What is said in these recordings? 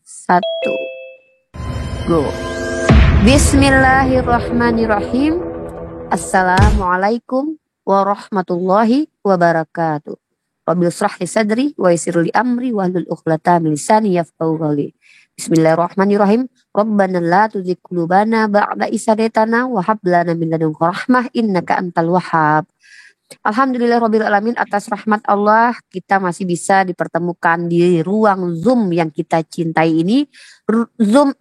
Satu, go. Bismillahirrahmanirrahim. Assalamualaikum warahmatullahi wabarakatuh. Rabbil shrah li sadri wa yassir li amri wahlul 'uqdatam min lisani yafqahu qawli. Bismillahirrahmanirrahim. Rabbana la tuzigh qulubana ba'da idh hadaytana wa hab lana min ladunka rahmah innaka antal wahhab. Alhamdulillahirabbil alamin, atas rahmat Allah kita masih bisa dipertemukan di ruang Zoom yang kita cintai ini. Zoom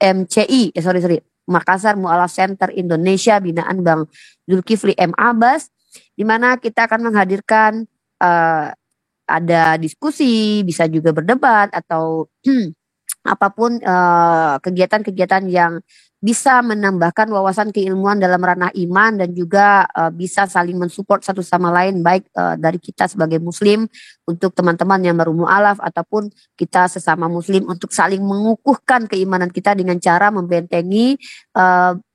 MCI, sorry, Makassar Mu'alaf Center Indonesia binaan Bang Zulkifli M. Abbas, di mana kita akan menghadirkan ada diskusi, bisa juga berdebat atau apapun kegiatan-kegiatan yang bisa menambahkan wawasan keilmuan dalam ranah iman dan juga bisa saling mensupport satu sama lain, baik dari kita sebagai muslim untuk teman-teman yang baru mu'alaf ataupun kita sesama muslim untuk saling mengukuhkan keimanan kita dengan cara membentengi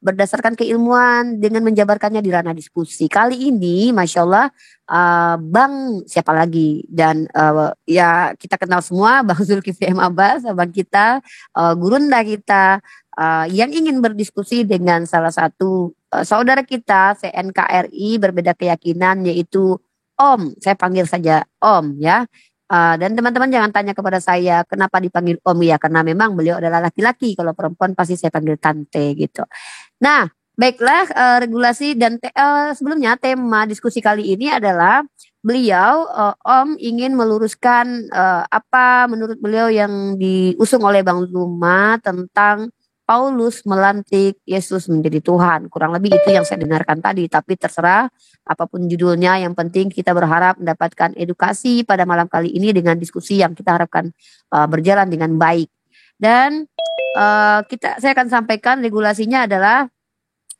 berdasarkan keilmuan dengan menjabarkannya di ranah diskusi. Kali ini Masya Allah Bang siapa lagi, dan ya kita kenal semua, Bang Zulkifli M. Abbas, Bang kita, gurunda kita, yang ingin berdiskusi dengan salah satu saudara kita CNKRI berbeda keyakinan, yaitu Om. Saya panggil saja Om ya. Dan teman-teman jangan tanya kepada saya kenapa dipanggil Om, ya karena memang beliau adalah laki-laki. Kalau perempuan pasti saya panggil Tante gitu. Nah, baiklah, regulasi dan sebelumnya tema diskusi kali ini adalah beliau Om ingin meluruskan apa menurut beliau yang diusung oleh Bang Zuma tentang Paulus melantik Yesus menjadi Tuhan. Kurang lebih itu yang saya dengarkan tadi, tapi terserah apapun judulnya, yang penting kita berharap mendapatkan edukasi pada malam kali ini dengan diskusi yang kita harapkan berjalan dengan baik. Dan saya akan sampaikan regulasinya adalah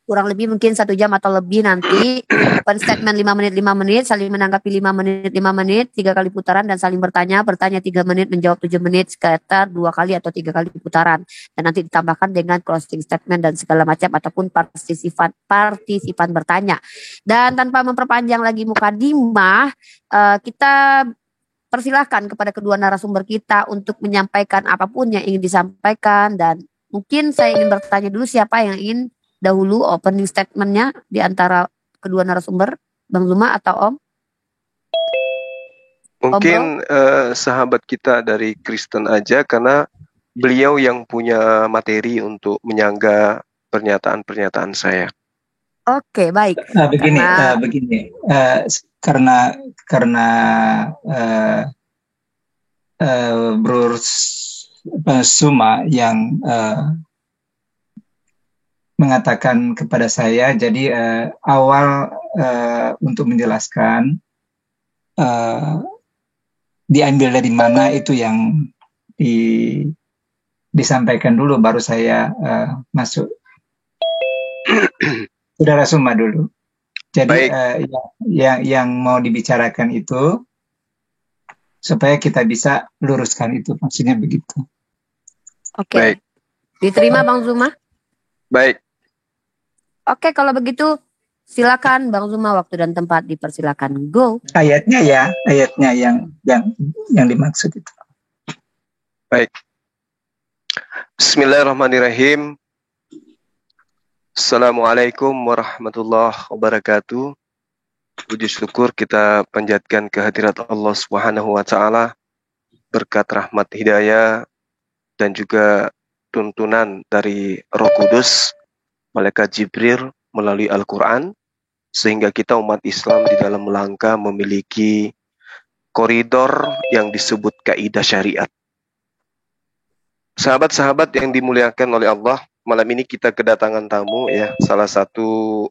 kurang lebih mungkin 1 jam atau lebih nanti. Open statement 5 menit, saling menanggapi 5 menit, 3 kali putaran dan saling bertanya 3 menit, menjawab 7 menit, sekitar 2 kali atau 3 kali putaran. Dan nanti ditambahkan dengan closing statement dan segala macam ataupun partisipan bertanya. Dan tanpa memperpanjang lagi mukadimah, kita persilahkan kepada kedua narasumber kita untuk menyampaikan apapun yang ingin disampaikan. Dan mungkin saya ingin bertanya dulu, siapa yang ingin dahulu opening statementnya di antara kedua narasumber, Bang Zuma atau Om? Mungkin sahabat kita dari Kristen aja, karena beliau yang punya materi untuk menyangga pernyataan-pernyataan saya. Oke, baik. Begini, karena Bro Zuma yang mengatakan kepada saya, jadi awal untuk menjelaskan diambil dari mana itu yang disampaikan dulu, baru saya masuk. Saudara Zuma dulu. Jadi yang mau dibicarakan itu supaya kita bisa luruskan itu, maksudnya begitu. Oke. Diterima Bang Zuma? Baik. Oke, kalau begitu silakan Bang Zuma, waktu dan tempat dipersilakan. Go. Ayatnya yang dimaksud itu. Baik. Bismillahirrahmanirrahim. Assalamualaikum warahmatullahi wabarakatuh. Puji syukur kita panjatkan kehadirat Allah Subhanahu wa taala, berkat rahmat hidayah dan juga tuntunan dari Roh Kudus, Malaikat Jibril melalui Al-Quran, sehingga kita umat Islam di dalam langkah memiliki koridor yang disebut kaidah syariat. Sahabat-sahabat yang dimuliakan oleh Allah, malam ini kita kedatangan tamu ya, salah satu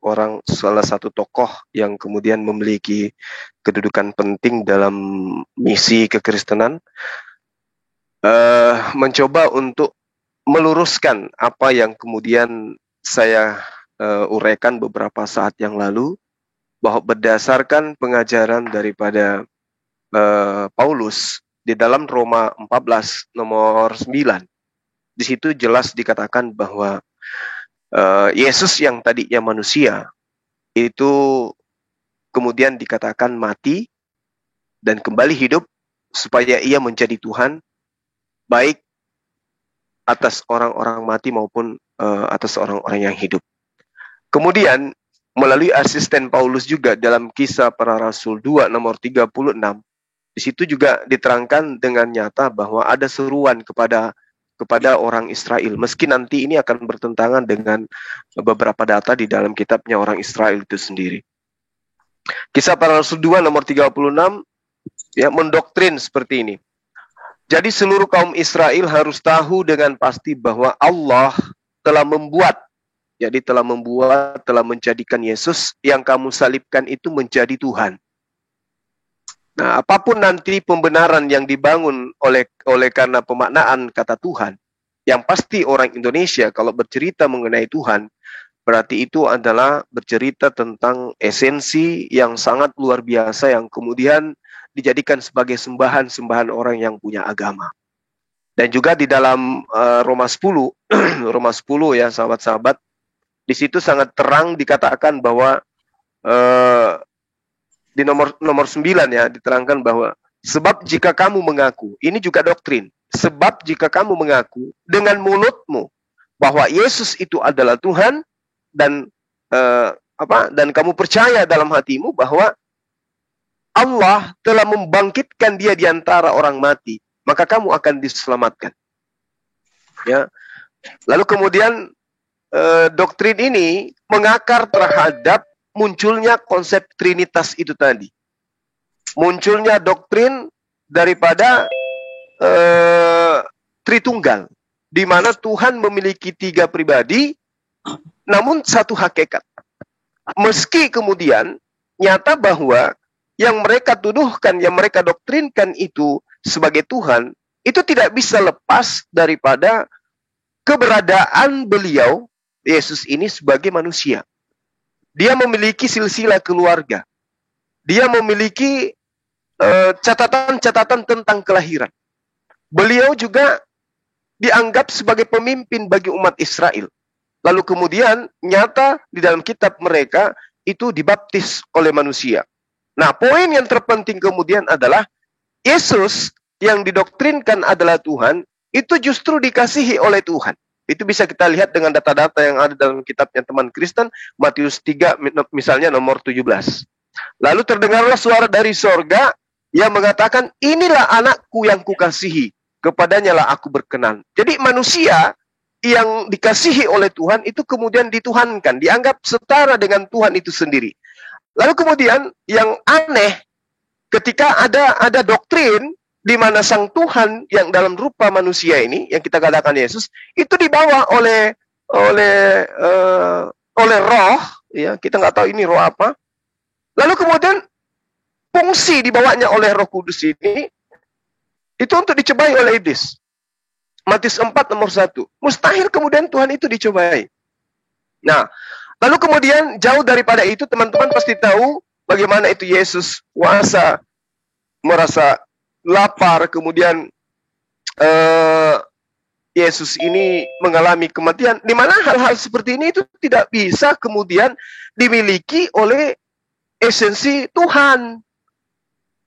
tokoh yang kemudian memiliki kedudukan penting dalam misi kekristenan, mencoba untuk meluruskan apa yang kemudian saya uraikan beberapa saat yang lalu, bahwa berdasarkan pengajaran daripada Paulus di dalam Roma 14 nomor 9, di situ jelas dikatakan bahwa Yesus yang tadinya manusia itu kemudian dikatakan mati dan kembali hidup supaya ia menjadi Tuhan baik atas orang-orang mati maupun atas orang-orang yang hidup. Kemudian melalui asisten Paulus juga dalam Kisah Para Rasul 2 nomor 36, di situ juga diterangkan dengan nyata bahwa ada seruan kepada orang Israel, meski nanti ini akan bertentangan dengan beberapa data di dalam kitabnya orang Israel itu sendiri. Kisah Para Rasul 2 nomor 36 ya mendoktrin seperti ini. Jadi seluruh kaum Israel harus tahu dengan pasti bahwa Allah telah membuat, telah menjadikan Yesus yang kamu salibkan itu menjadi Tuhan. Nah, apapun nanti pembenaran yang dibangun oleh karena pemaknaan kata Tuhan, yang pasti orang Indonesia kalau bercerita mengenai Tuhan, berarti itu adalah bercerita tentang esensi yang sangat luar biasa yang kemudian dijadikan sebagai sembahan-sembahan orang yang punya agama. Dan juga di dalam Roma 10, Roma 10 ya sahabat-sahabat, di situ sangat terang dikatakan bahwa di nomor 9 ya diterangkan bahwa sebab jika kamu mengaku, ini juga doktrin, sebab jika kamu mengaku dengan mulutmu bahwa Yesus itu adalah Tuhan dan dan kamu percaya dalam hatimu bahwa Allah telah membangkitkan dia di antara orang mati, maka kamu akan diselamatkan. Ya. Lalu kemudian doktrin ini mengakar terhadap munculnya konsep Trinitas itu tadi. Munculnya doktrin daripada Tritunggal, di mana Tuhan memiliki 3 pribadi, namun satu hakikat. Meski kemudian nyata bahwa yang mereka tuduhkan, yang mereka doktrinkan itu sebagai Tuhan, itu tidak bisa lepas daripada keberadaan beliau, Yesus ini sebagai manusia. Dia memiliki silsilah keluarga. Dia memiliki catatan-catatan tentang kelahiran. Beliau juga dianggap sebagai pemimpin bagi umat Israel. Lalu kemudian nyata di dalam kitab mereka itu dibaptis oleh manusia. Nah, poin yang terpenting kemudian adalah Yesus yang didoktrinkan adalah Tuhan, itu justru dikasihi oleh Tuhan. Itu bisa kita lihat dengan data-data yang ada dalam kitabnya teman Kristen, Matius 3 misalnya nomor 17. Lalu terdengarlah suara dari sorga yang mengatakan, inilah anakku yang kukasihi, kepadanya lah aku berkenan. Jadi manusia yang dikasihi oleh Tuhan itu kemudian dituhankan, dianggap setara dengan Tuhan itu sendiri. Lalu kemudian yang aneh, ketika ada doktrin di mana sang Tuhan yang dalam rupa manusia ini, yang kita katakan Yesus, itu dibawa oleh roh, ya kita nggak tahu ini roh apa. Lalu kemudian fungsi dibawanya oleh Roh Kudus ini, itu untuk dicobai oleh iblis. Matius 4 nomor 1. Mustahil kemudian Tuhan itu dicobai. Nah, lalu kemudian jauh daripada itu, teman-teman pasti tahu bagaimana itu Yesus puasa, merasa lapar, kemudian Yesus ini mengalami kematian, di mana hal-hal seperti ini itu tidak bisa kemudian dimiliki oleh esensi Tuhan.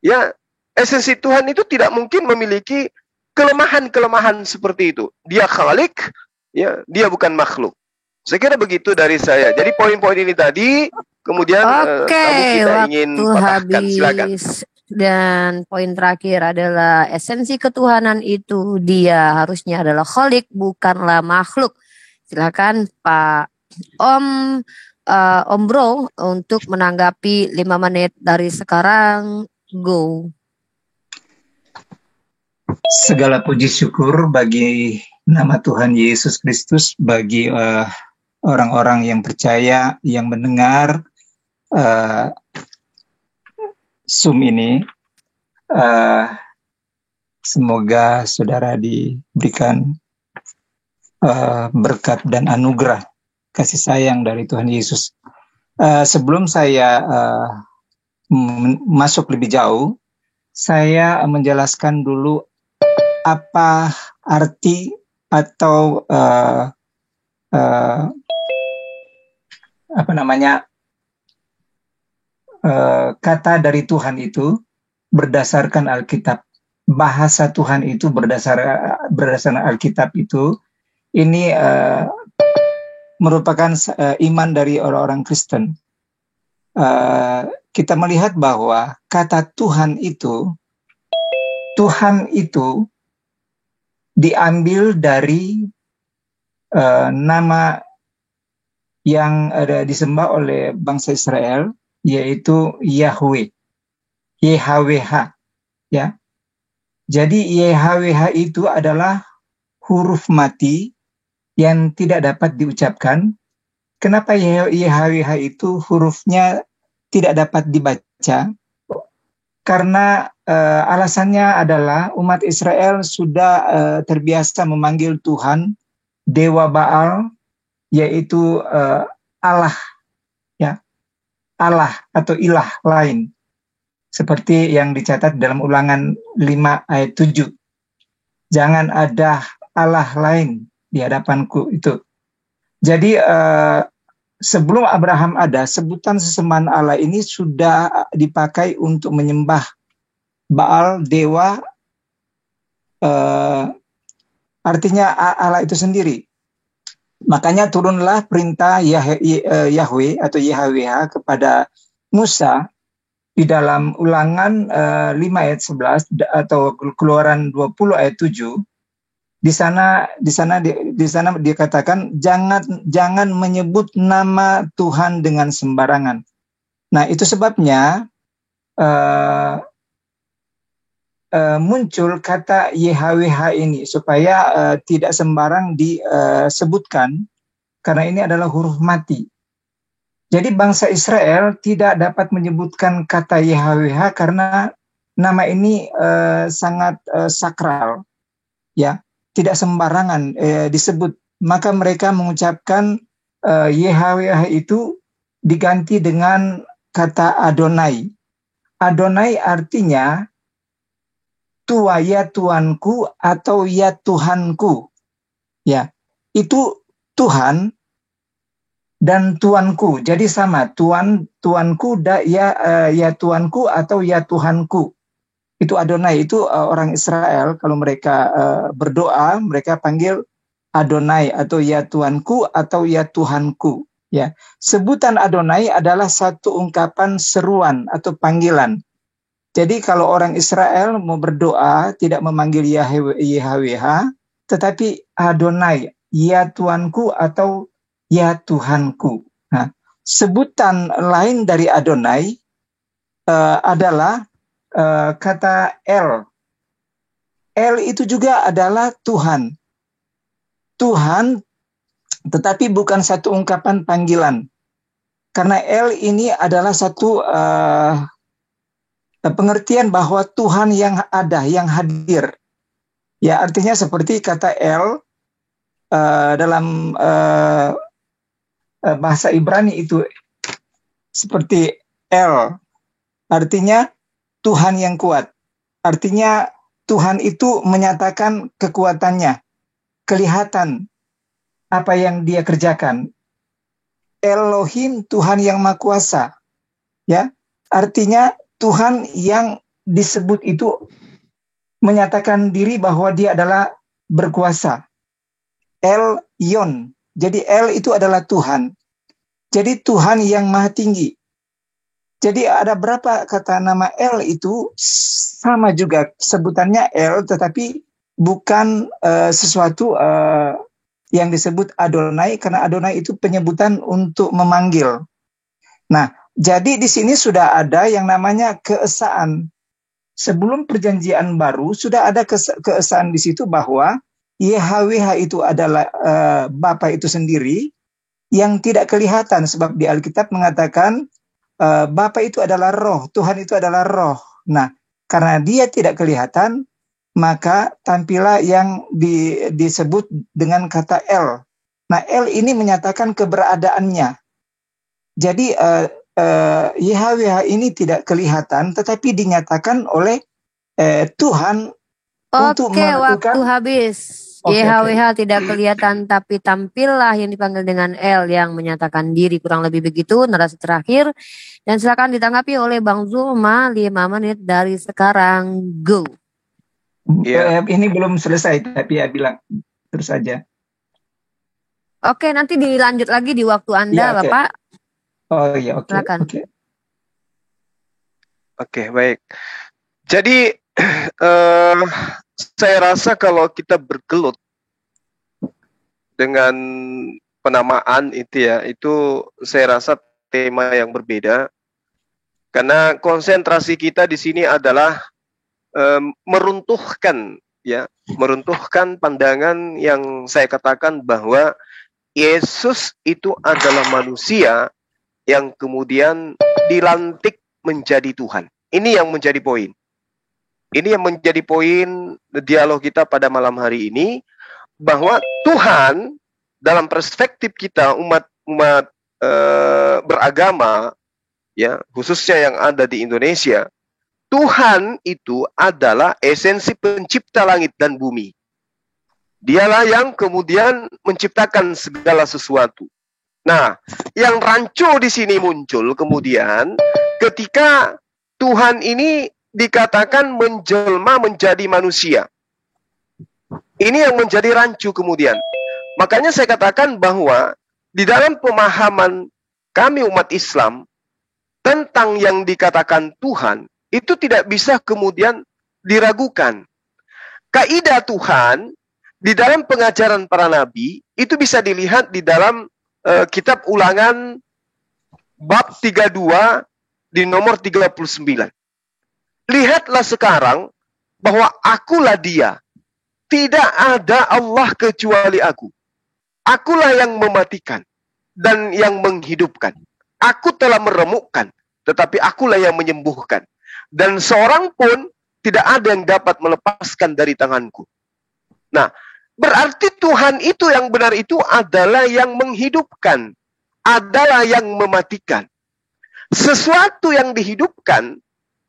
Ya, esensi Tuhan itu tidak mungkin memiliki kelemahan-kelemahan seperti itu. Dia khalik, ya, dia bukan makhluk. Saya kira begitu dari saya. Jadi poin-poin ini tadi, kemudian kamu kita ingin patahkan. Silakan. Dan poin terakhir adalah esensi ketuhanan itu dia harusnya adalah khalik, bukanlah makhluk. Silakan Pak Om Bro untuk menanggapi 5 menit dari sekarang. Go. Segala puji syukur bagi nama Tuhan Yesus Kristus, bagi orang-orang yang percaya, yang mendengar Zoom ini. Semoga saudara diberikan berkat dan anugerah kasih sayang dari Tuhan Yesus. Sebelum saya masuk lebih jauh, saya menjelaskan dulu apa arti atau kata dari Tuhan itu berdasarkan Alkitab, bahasa Tuhan itu berdasarkan Alkitab itu, ini merupakan iman dari orang-orang Kristen. Kita melihat bahwa kata Tuhan itu diambil dari nama yang disembah oleh bangsa Israel, yaitu Yahweh, YHWH, ya. Jadi YHWH itu adalah huruf mati yang tidak dapat diucapkan. Kenapa YHWH itu hurufnya tidak dapat dibaca? Karena alasannya adalah umat Israel sudah terbiasa memanggil Tuhan Dewa Baal, yaitu Allah, ya, Allah atau ilah lain, seperti yang dicatat dalam Ulangan 5 ayat 7. Jangan ada Allah lain di hadapanku itu. Jadi sebelum Abraham ada, sebutan sesembahan Allah ini sudah dipakai untuk menyembah Baal, dewa, artinya Allah itu sendiri. Makanya turunlah perintah Yahweh atau YHWH kepada Musa di dalam Ulangan 5 ayat 11 atau Keluaran 20 ayat 7. Di sana dikatakan jangan menyebut nama Tuhan dengan sembarangan. Nah, itu sebabnya muncul kata YHWH ini supaya tidak sembarang disebutkan, karena ini adalah huruf mati. Jadi bangsa Israel tidak dapat menyebutkan kata YHWH karena nama ini sangat sakral, ya, tidak sembarangan disebut. Maka mereka mengucapkan YHWH itu diganti dengan kata Adonai. Adonai artinya Tua, ya Tuanku, atau ya Tuhanku. Ya, itu Tuhan dan Tuanku. Jadi sama, Tuanku, ya Tuanku atau ya Tuhanku. Itu Adonai, itu orang Israel kalau mereka berdoa, mereka panggil Adonai atau ya Tuanku atau ya Tuhanku. Ya, sebutan Adonai adalah satu ungkapan seruan atau panggilan. Jadi kalau orang Israel mau berdoa tidak memanggil YHWH, tetapi Adonai, ya Tuanku atau ya Tuhanku. Nah, sebutan lain dari Adonai adalah kata El. El itu juga adalah Tuhan. Tuhan, tetapi bukan satu ungkapan panggilan. Karena El ini adalah satu pengertian bahwa Tuhan yang ada, yang hadir. Ya, artinya seperti kata El dalam bahasa Ibrani itu seperti El, artinya Tuhan yang kuat. Artinya Tuhan itu menyatakan kekuatannya, kelihatan apa yang dia kerjakan. Elohim, Tuhan yang Maha Kuasa. Ya, artinya Tuhan yang disebut itu menyatakan diri bahwa dia adalah berkuasa. El Yon. Jadi El itu adalah Tuhan. Jadi Tuhan yang maha tinggi. Jadi ada berapa kata nama El itu sama juga sebutannya El, tetapi bukan sesuatu yang disebut Adonai, karena Adonai itu penyebutan untuk memanggil. Nah, jadi di sini sudah ada yang namanya keesaan. Sebelum perjanjian baru sudah ada keesaan di situ bahwa YHWH itu adalah Bapa itu sendiri yang tidak kelihatan, sebab di Alkitab mengatakan Bapa itu adalah roh, Tuhan itu adalah roh. Nah, karena dia tidak kelihatan, maka tampillah yang disebut dengan kata El. Nah, El ini menyatakan keberadaannya. Jadi YHWH ini tidak kelihatan, tetapi dinyatakan oleh Tuhan untuk melakukan. Waktu habis. YHWH tidak kelihatan, tapi tampillah yang dipanggil dengan El yang menyatakan diri, kurang lebih begitu narasi terakhir. Dan silakan ditanggapi oleh Bang Zulma 5 menit dari sekarang. Go. Ini belum selesai, tapi ya bilang terus saja. Oke, nanti dilanjut lagi di waktu Anda, Ya, oke. Bapak. Oh iya, oke. Silakan. Oke, baik. Jadi saya rasa kalau kita bergelut dengan penamaan itu ya, itu saya rasa tema yang berbeda. Karena konsentrasi kita di sini adalah meruntuhkan pandangan yang saya katakan bahwa Yesus itu adalah manusia yang kemudian dilantik menjadi Tuhan. Ini yang menjadi poin. Ini yang menjadi poin dialog kita pada malam hari ini, bahwa Tuhan dalam perspektif kita umat beragama, ya khususnya yang ada di Indonesia, Tuhan itu adalah esensi pencipta langit dan bumi. Dialah yang kemudian menciptakan segala sesuatu. Nah, yang rancu di sini muncul kemudian ketika Tuhan ini dikatakan menjelma menjadi manusia. Ini yang menjadi rancu kemudian. Makanya saya katakan bahwa di dalam pemahaman kami umat Islam tentang yang dikatakan Tuhan, itu tidak bisa kemudian diragukan. Kaidah Tuhan di dalam pengajaran para nabi itu bisa dilihat di dalam kitab Ulangan bab 32 di nomor 39. Lihatlah sekarang bahwa akulah dia. Tidak ada Allah kecuali aku. Akulah yang mematikan dan yang menghidupkan. Aku telah meremukkan, tetapi akulah yang menyembuhkan. Dan seorang pun tidak ada yang dapat melepaskan dari tanganku. Nah, berarti Tuhan itu yang benar itu adalah yang menghidupkan, adalah yang mematikan. Sesuatu yang dihidupkan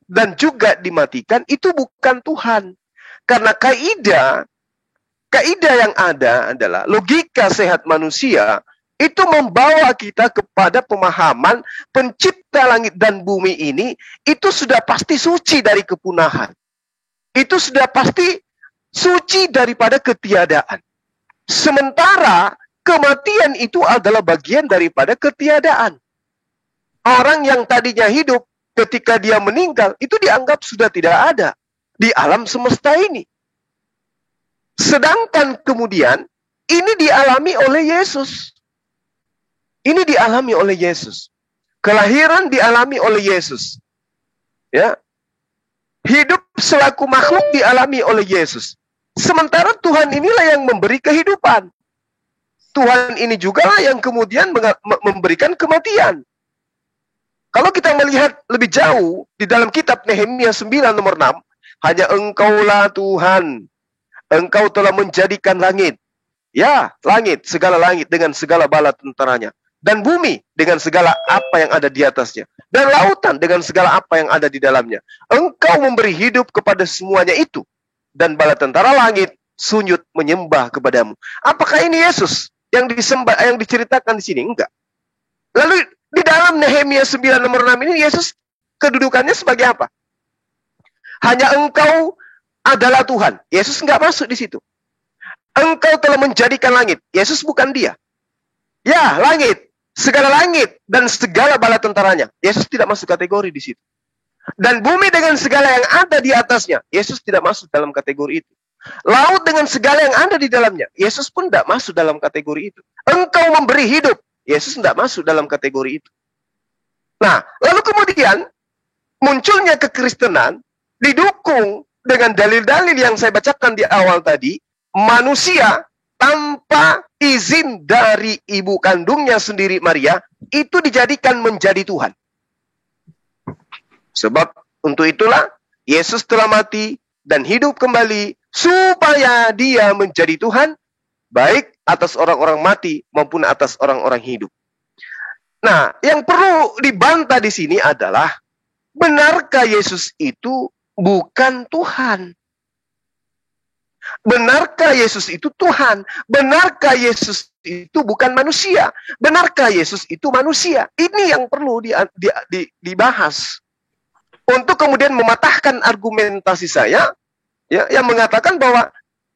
dan juga dimatikan itu bukan Tuhan. Karena kaidah yang ada adalah logika sehat manusia itu membawa kita kepada pemahaman pencipta langit dan bumi ini itu sudah pasti suci dari kepunahan. Itu sudah pasti suci daripada ketiadaan. Sementara kematian itu adalah bagian daripada ketiadaan. Orang yang tadinya hidup ketika dia meninggal itu dianggap sudah tidak ada di alam semesta ini. Sedangkan kemudian ini dialami oleh Yesus. Ini dialami oleh Yesus. Kelahiran dialami oleh Yesus. Ya. Hidup selaku makhluk dialami oleh Yesus. Sementara Tuhan inilah yang memberi kehidupan. Tuhan ini juga lah yang kemudian memberikan kematian. Kalau kita melihat lebih jauh di dalam kitab Nehemia 9 nomor 6, hanya Engkaulah Tuhan. Engkau telah menjadikan langit. Ya, langit, segala langit dengan segala bala tentaranya. Dan bumi dengan segala apa yang ada di atasnya. Dan lautan dengan segala apa yang ada di dalamnya. Engkau memberi hidup kepada semuanya itu. Dan bala tentara langit sunyut menyembah kepadamu. Apakah ini Yesus yang disembah, yang diceritakan di sini? Enggak. Lalu di dalam Nehemia 9 nomor 6 ini Yesus kedudukannya sebagai apa? Hanya Engkau adalah Tuhan. Yesus enggak masuk di situ. Engkau telah menjadikan langit. Yesus bukan dia. Ya, langit. Segala langit dan segala bala tentaranya. Yesus tidak masuk kategori di situ. Dan bumi dengan segala yang ada di atasnya. Yesus tidak masuk dalam kategori itu. Laut dengan segala yang ada di dalamnya. Yesus pun tidak masuk dalam kategori itu. Engkau memberi hidup. Yesus tidak masuk dalam kategori itu. Nah, lalu kemudian munculnya kekristenan didukung dengan dalil-dalil yang saya bacakan di awal tadi. Manusia tanpa izin dari ibu kandungnya sendiri Maria, itu dijadikan menjadi Tuhan. Sebab untuk itulah Yesus telah mati dan hidup kembali supaya dia menjadi Tuhan, baik atas orang-orang mati maupun atas orang-orang hidup. Nah, yang perlu dibantah di sini adalah, benarkah Yesus itu bukan Tuhan? Benarkah Yesus itu Tuhan? Benarkah Yesus itu bukan manusia? Benarkah Yesus itu manusia? Ini yang perlu dibahas. Untuk kemudian mematahkan argumentasi saya ya, yang mengatakan bahwa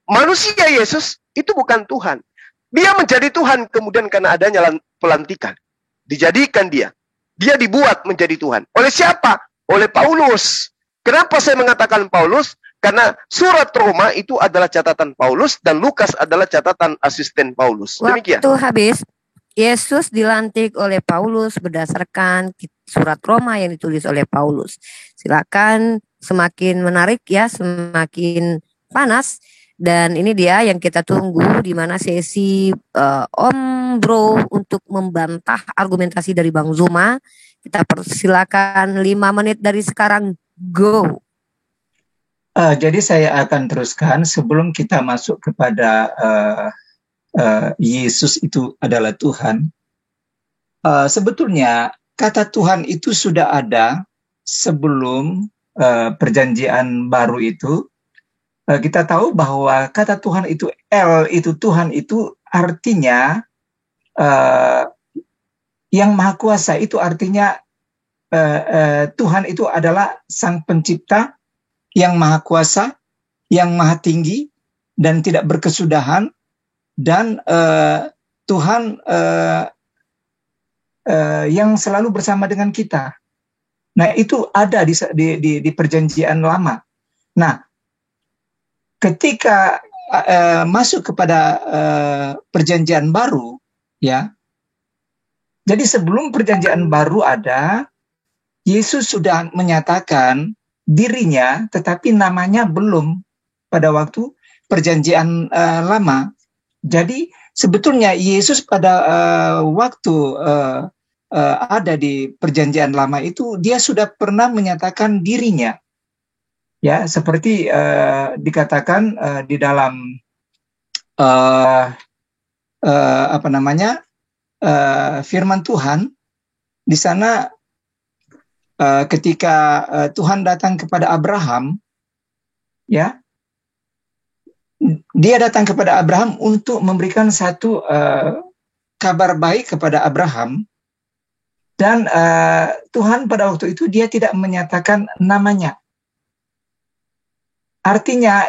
manusia Yesus itu bukan Tuhan. Dia menjadi Tuhan kemudian karena adanya pelantikan. Dijadikan dia. Dia dibuat menjadi Tuhan. Oleh siapa? Oleh Paulus. Kenapa saya mengatakan Paulus? Karena surat Roma itu adalah catatan Paulus dan Lukas adalah catatan asisten Paulus. Demikian. Waktu habis, Yesus dilantik oleh Paulus berdasarkan surat Roma yang ditulis oleh Paulus. Silakan, semakin menarik ya, semakin panas. Dan ini dia yang kita tunggu, di mana sesi Om Bro untuk membantah argumentasi dari Bang Zuma. Kita persilakan 5 menit dari sekarang, go. Jadi saya akan teruskan sebelum kita masuk kepada Yesus itu adalah Tuhan. Sebetulnya kata Tuhan itu sudah ada sebelum perjanjian baru itu. Kita tahu bahwa kata Tuhan itu El itu Tuhan itu artinya yang maha kuasa, itu artinya Tuhan itu adalah sang pencipta yang maha kuasa, yang maha tinggi dan tidak berkesudahan, dan Tuhan yang selalu bersama dengan kita. Nah, itu ada di perjanjian lama. Nah, ketika masuk kepada perjanjian baru, ya. Jadi sebelum perjanjian baru ada, Yesus sudah menyatakan dirinya, tetapi namanya belum pada waktu perjanjian lama. Jadi sebetulnya Yesus pada waktu ada di perjanjian lama itu, dia sudah pernah menyatakan dirinya. Ya, seperti dikatakan di dalam firman Tuhan di sana ketika Tuhan datang kepada Abraham, ya, dia datang kepada Abraham untuk memberikan satu kabar baik kepada Abraham, dan Tuhan pada waktu itu dia tidak menyatakan namanya. Artinya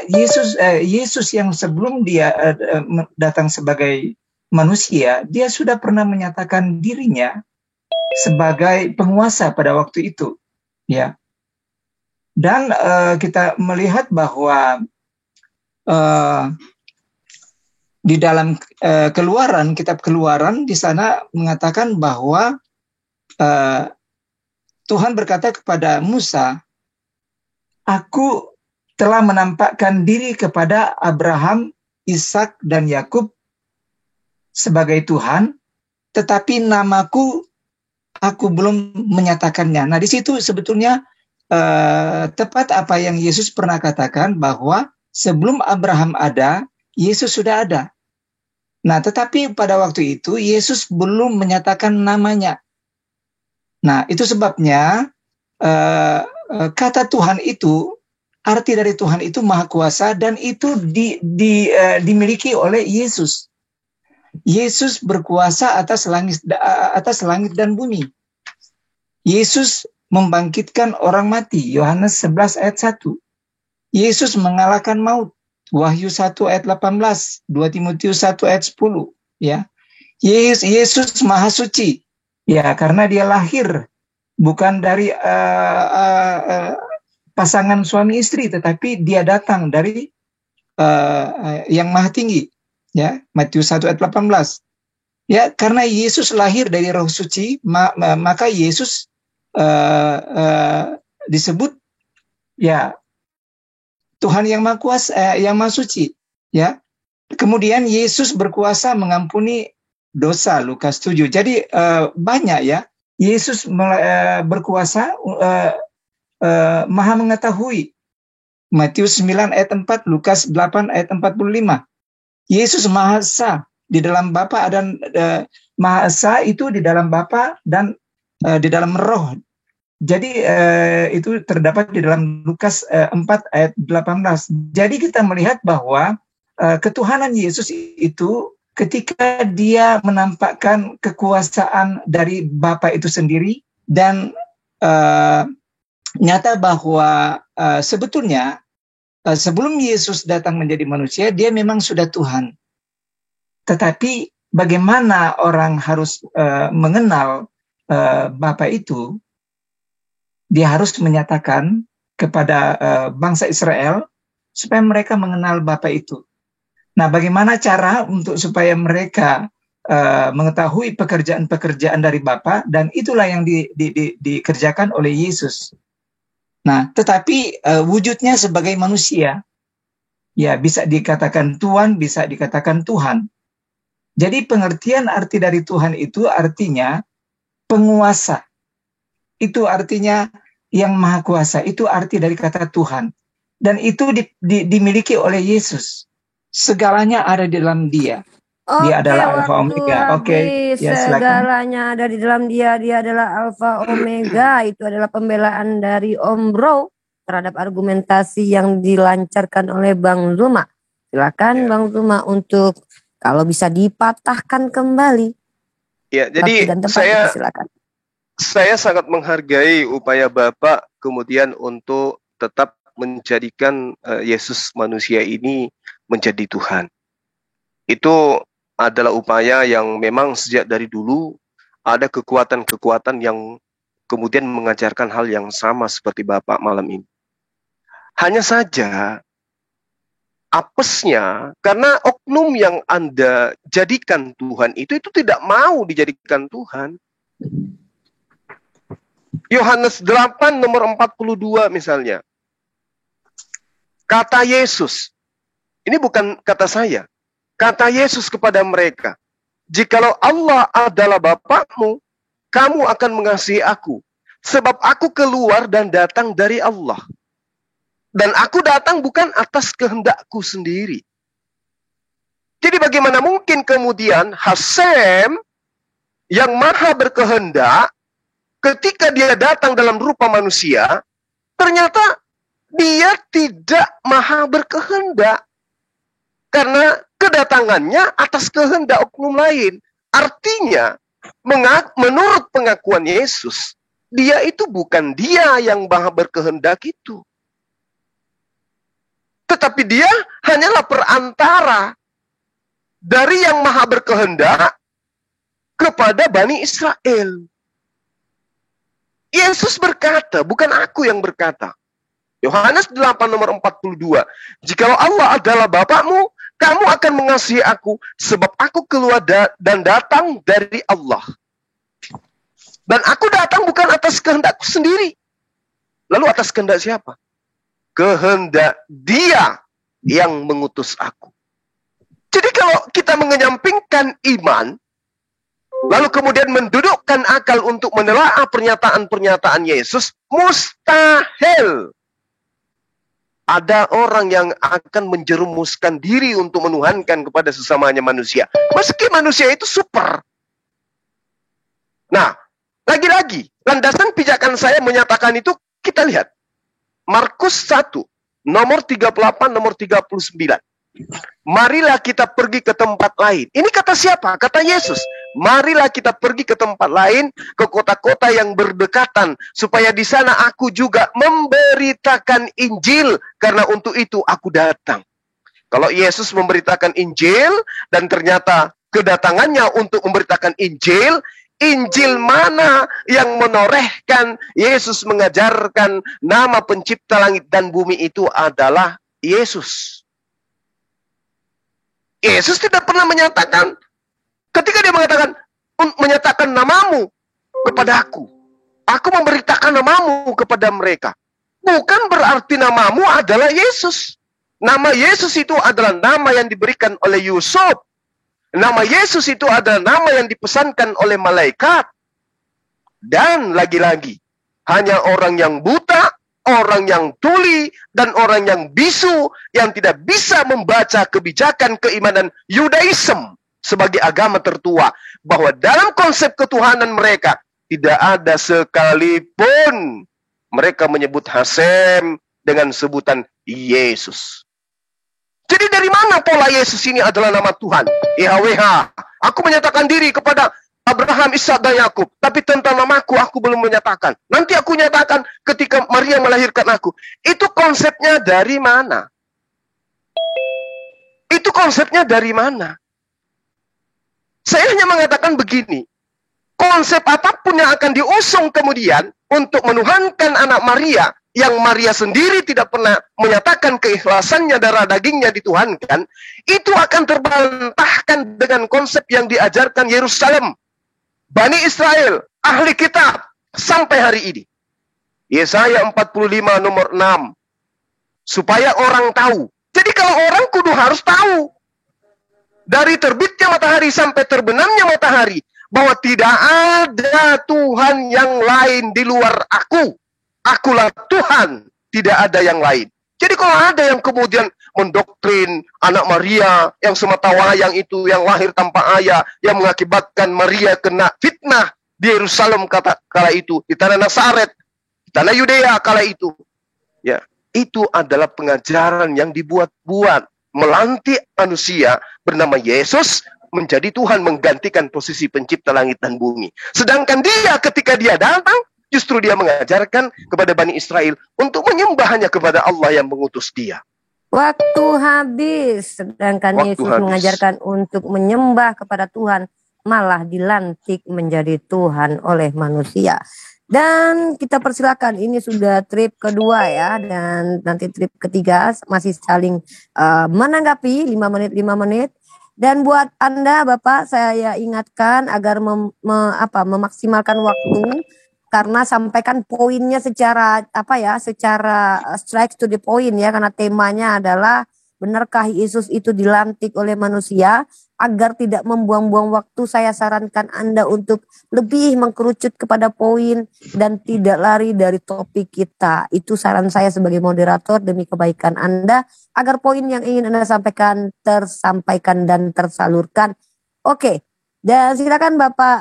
Yesus yang sebelum dia datang sebagai manusia, dia sudah pernah menyatakan dirinya sebagai penguasa pada waktu itu, ya. Dan kita melihat bahwa di dalam Keluaran, kitab Keluaran di sana mengatakan bahwa Tuhan berkata kepada Musa, "Aku telah menampakkan diri kepada Abraham, Ishak, dan Yakub sebagai Tuhan, tetapi namaku aku belum menyatakannya." Nah, di situ sebetulnya tepat apa yang Yesus pernah katakan, bahwa sebelum Abraham ada, Yesus sudah ada. Nah, tetapi pada waktu itu Yesus belum menyatakan namanya. Nah, itu sebabnya kata Tuhan itu, arti dari Tuhan itu maha kuasa, dan itu dimiliki oleh Yesus. Yesus berkuasa atas langit dan bumi. Yesus membangkitkan orang mati, Yohanes 11 ayat 1. Yesus mengalahkan maut, Wahyu 1 ayat 18, 2 Timotius 1 ayat 10. Ya. Yesus maha suci, ya, karena dia lahir bukan dari pasangan suami istri, tetapi dia datang dari yang maha tinggi, ya, Matius 1 ayat 18. Ya, karena Yesus lahir dari Roh Suci, maka Yesus disebut, ya, Tuhan yang maha kuasa, yang maha suci, ya. Kemudian Yesus berkuasa mengampuni dosa, Lukas 7. Jadi banyak, ya, Yesus berkuasa, maha mengetahui, Matius 9 ayat 4, Lukas 8 ayat 45. Yesus maha esa di dalam Bapa, dan maha esa itu di dalam Bapa dan di dalam Roh. Jadi itu terdapat di dalam Lukas 4 ayat 18. Jadi kita melihat bahwa ketuhanan Yesus itu ketika dia menampakkan kekuasaan dari Bapa itu sendiri, dan nyata bahwa sebetulnya sebelum Yesus datang menjadi manusia, dia memang sudah Tuhan. Tetapi bagaimana orang harus mengenal Bapa itu? Dia harus menyatakan kepada bangsa Israel supaya mereka mengenal Bapa itu. Nah, bagaimana cara untuk supaya mereka mengetahui pekerjaan-pekerjaan dari Bapa, dan itulah yang dikerjakan oleh Yesus. Nah, tetapi wujudnya sebagai manusia, ya bisa dikatakan Tuhan, bisa dikatakan Tuhan. Jadi pengertian arti dari Tuhan itu artinya penguasa. Itu artinya yang maha kuasa. Itu arti dari kata Tuhan. Dan itu dimiliki oleh Yesus. Segalanya ada di dalam Dia. Dia adalah Alfa Omega. Oke, ya silakan. Segalanya ada di dalam Dia. Dia adalah Alfa Omega. Itu adalah pembelaan dari Om Bro terhadap argumentasi yang dilancarkan oleh Bang Zuma. Silakan Bang Zuma untuk kalau bisa dipatahkan kembali. Ya, jadi saya sangat menghargai upaya Bapak kemudian untuk tetap menjadikan Yesus manusia ini menjadi Tuhan. Itu adalah upaya yang memang sejak dari dulu ada kekuatan-kekuatan yang kemudian mengajarkan hal yang sama seperti Bapak malam ini. Hanya saja apesnya karena oknum yang Anda jadikan Tuhan itu tidak mau dijadikan Tuhan. Yohanes 8 nomor 42 misalnya. Kata Yesus, ini bukan kata saya. Kata Yesus kepada mereka, jikalau Allah adalah Bapakmu, kamu akan mengasihi aku. Sebab aku keluar dan datang dari Allah. Dan aku datang bukan atas kehendakku sendiri. Jadi bagaimana mungkin kemudian Hasem yang maha berkehendak, ketika dia datang dalam rupa manusia, ternyata dia tidak maha berkehendak. Karena kedatangannya atas kehendak oknum lain. Artinya, menurut pengakuan Yesus, dia itu bukan dia yang maha berkehendak itu. Tetapi dia hanyalah perantara dari yang maha berkehendak kepada Bani Israel. Yesus berkata, bukan aku yang berkata. Yohanes 8 nomor 42. Jikalau Allah adalah Bapakmu, kamu akan mengasihi aku, sebab aku keluar dan datang dari Allah. Dan aku datang bukan atas kehendakku sendiri. Lalu atas kehendak siapa? Kehendak Dia yang mengutus aku. Jadi kalau kita mengenyampingkan iman, lalu kemudian mendudukkan akal untuk menelaah pernyataan-pernyataan Yesus, mustahil ada orang yang akan menjerumuskan diri untuk menuhankan kepada sesamanya manusia. Meski manusia itu super. Nah, lagi-lagi, landasan pijakan saya menyatakan itu, kita lihat. Markus 1, nomor 38, nomor 39. Marilah kita pergi ke tempat lain. Ini kata siapa? Kata Yesus. Marilah kita pergi ke tempat lain, ke kota-kota yang berdekatan, supaya di sana aku juga memberitakan Injil, karena untuk itu aku datang. Kalau Yesus memberitakan Injil, dan ternyata kedatangannya untuk memberitakan Injil, Injil mana yang menorehkan Yesus mengajarkan nama pencipta langit dan bumi itu adalah Yesus. Yesus tidak pernah menyatakan, ketika dia menyatakan namamu kepada aku memberitakan namamu kepada mereka. Bukan berarti namamu adalah Yesus. Nama Yesus itu adalah nama yang diberikan oleh Yusuf. Nama Yesus itu adalah nama yang dipesankan oleh malaikat. Dan lagi-lagi, hanya orang yang buta, orang yang tuli, dan orang yang bisu yang tidak bisa membaca kebijakan keimanan Yudaism sebagai agama tertua, bahwa dalam konsep ketuhanan mereka tidak ada sekalipun mereka menyebut Hasem dengan sebutan Yesus. Jadi dari mana pola Yesus ini adalah nama Tuhan? YHWH. Aku menyatakan diri kepada Abraham, Ishak, dan Yakub. Tapi tentang namaku aku belum menyatakan. Nanti aku nyatakan ketika Maria melahirkan aku. Itu konsepnya dari mana? Itu konsepnya dari mana? Saya hanya mengatakan begini. Konsep apapun yang akan diusung kemudian untuk menuhankan anak Maria, yang Maria sendiri tidak pernah menyatakan keikhlasannya darah dagingnya dituhankan, itu akan terbantahkan dengan konsep yang diajarkan Yerusalem, Bani Israel, ahli kitab, sampai hari ini. Yesaya 45 nomor 6. Supaya orang tahu. Jadi kalau orang kudu harus tahu. Dari terbitnya matahari sampai terbenamnya matahari. Bahwa tidak ada Tuhan yang lain di luar aku. Akulah Tuhan. Tidak ada yang lain. Jadi kalau ada yang kemudian mendoktrin anak Maria yang semata wayang itu, yang lahir tanpa ayah, yang mengakibatkan Maria kena fitnah di Yerusalem kala itu, di tanah Nazaret, di tanah Yudea kala itu. Ya, itu adalah pengajaran yang dibuat-buat, melantik manusia bernama Yesus menjadi Tuhan, menggantikan posisi pencipta langit dan bumi. Sedangkan dia ketika dia datang, justru dia mengajarkan kepada Bani Israel untuk menyembah hanya kepada Allah yang mengutus dia. Waktu habis, sedangkan Yesus mengajarkan untuk menyembah kepada Tuhan, malah dilantik menjadi Tuhan oleh manusia. Dan kita persilakan, ini sudah trip kedua ya, dan nanti trip ketiga masih saling menanggapi 5 menit. Dan buat Anda Bapak, saya ingatkan agar memaksimalkan waktu, karena sampaikan poinnya secara secara straight to the point ya, karena temanya adalah benarkah Yesus itu dilantik oleh manusia. Agar tidak membuang-buang waktu, saya sarankan Anda untuk lebih mengkerucut kepada poin dan tidak lari dari topik kita. Itu saran saya sebagai moderator demi kebaikan Anda, agar poin yang ingin Anda sampaikan tersampaikan dan tersalurkan. Oke, dan silakan Bapak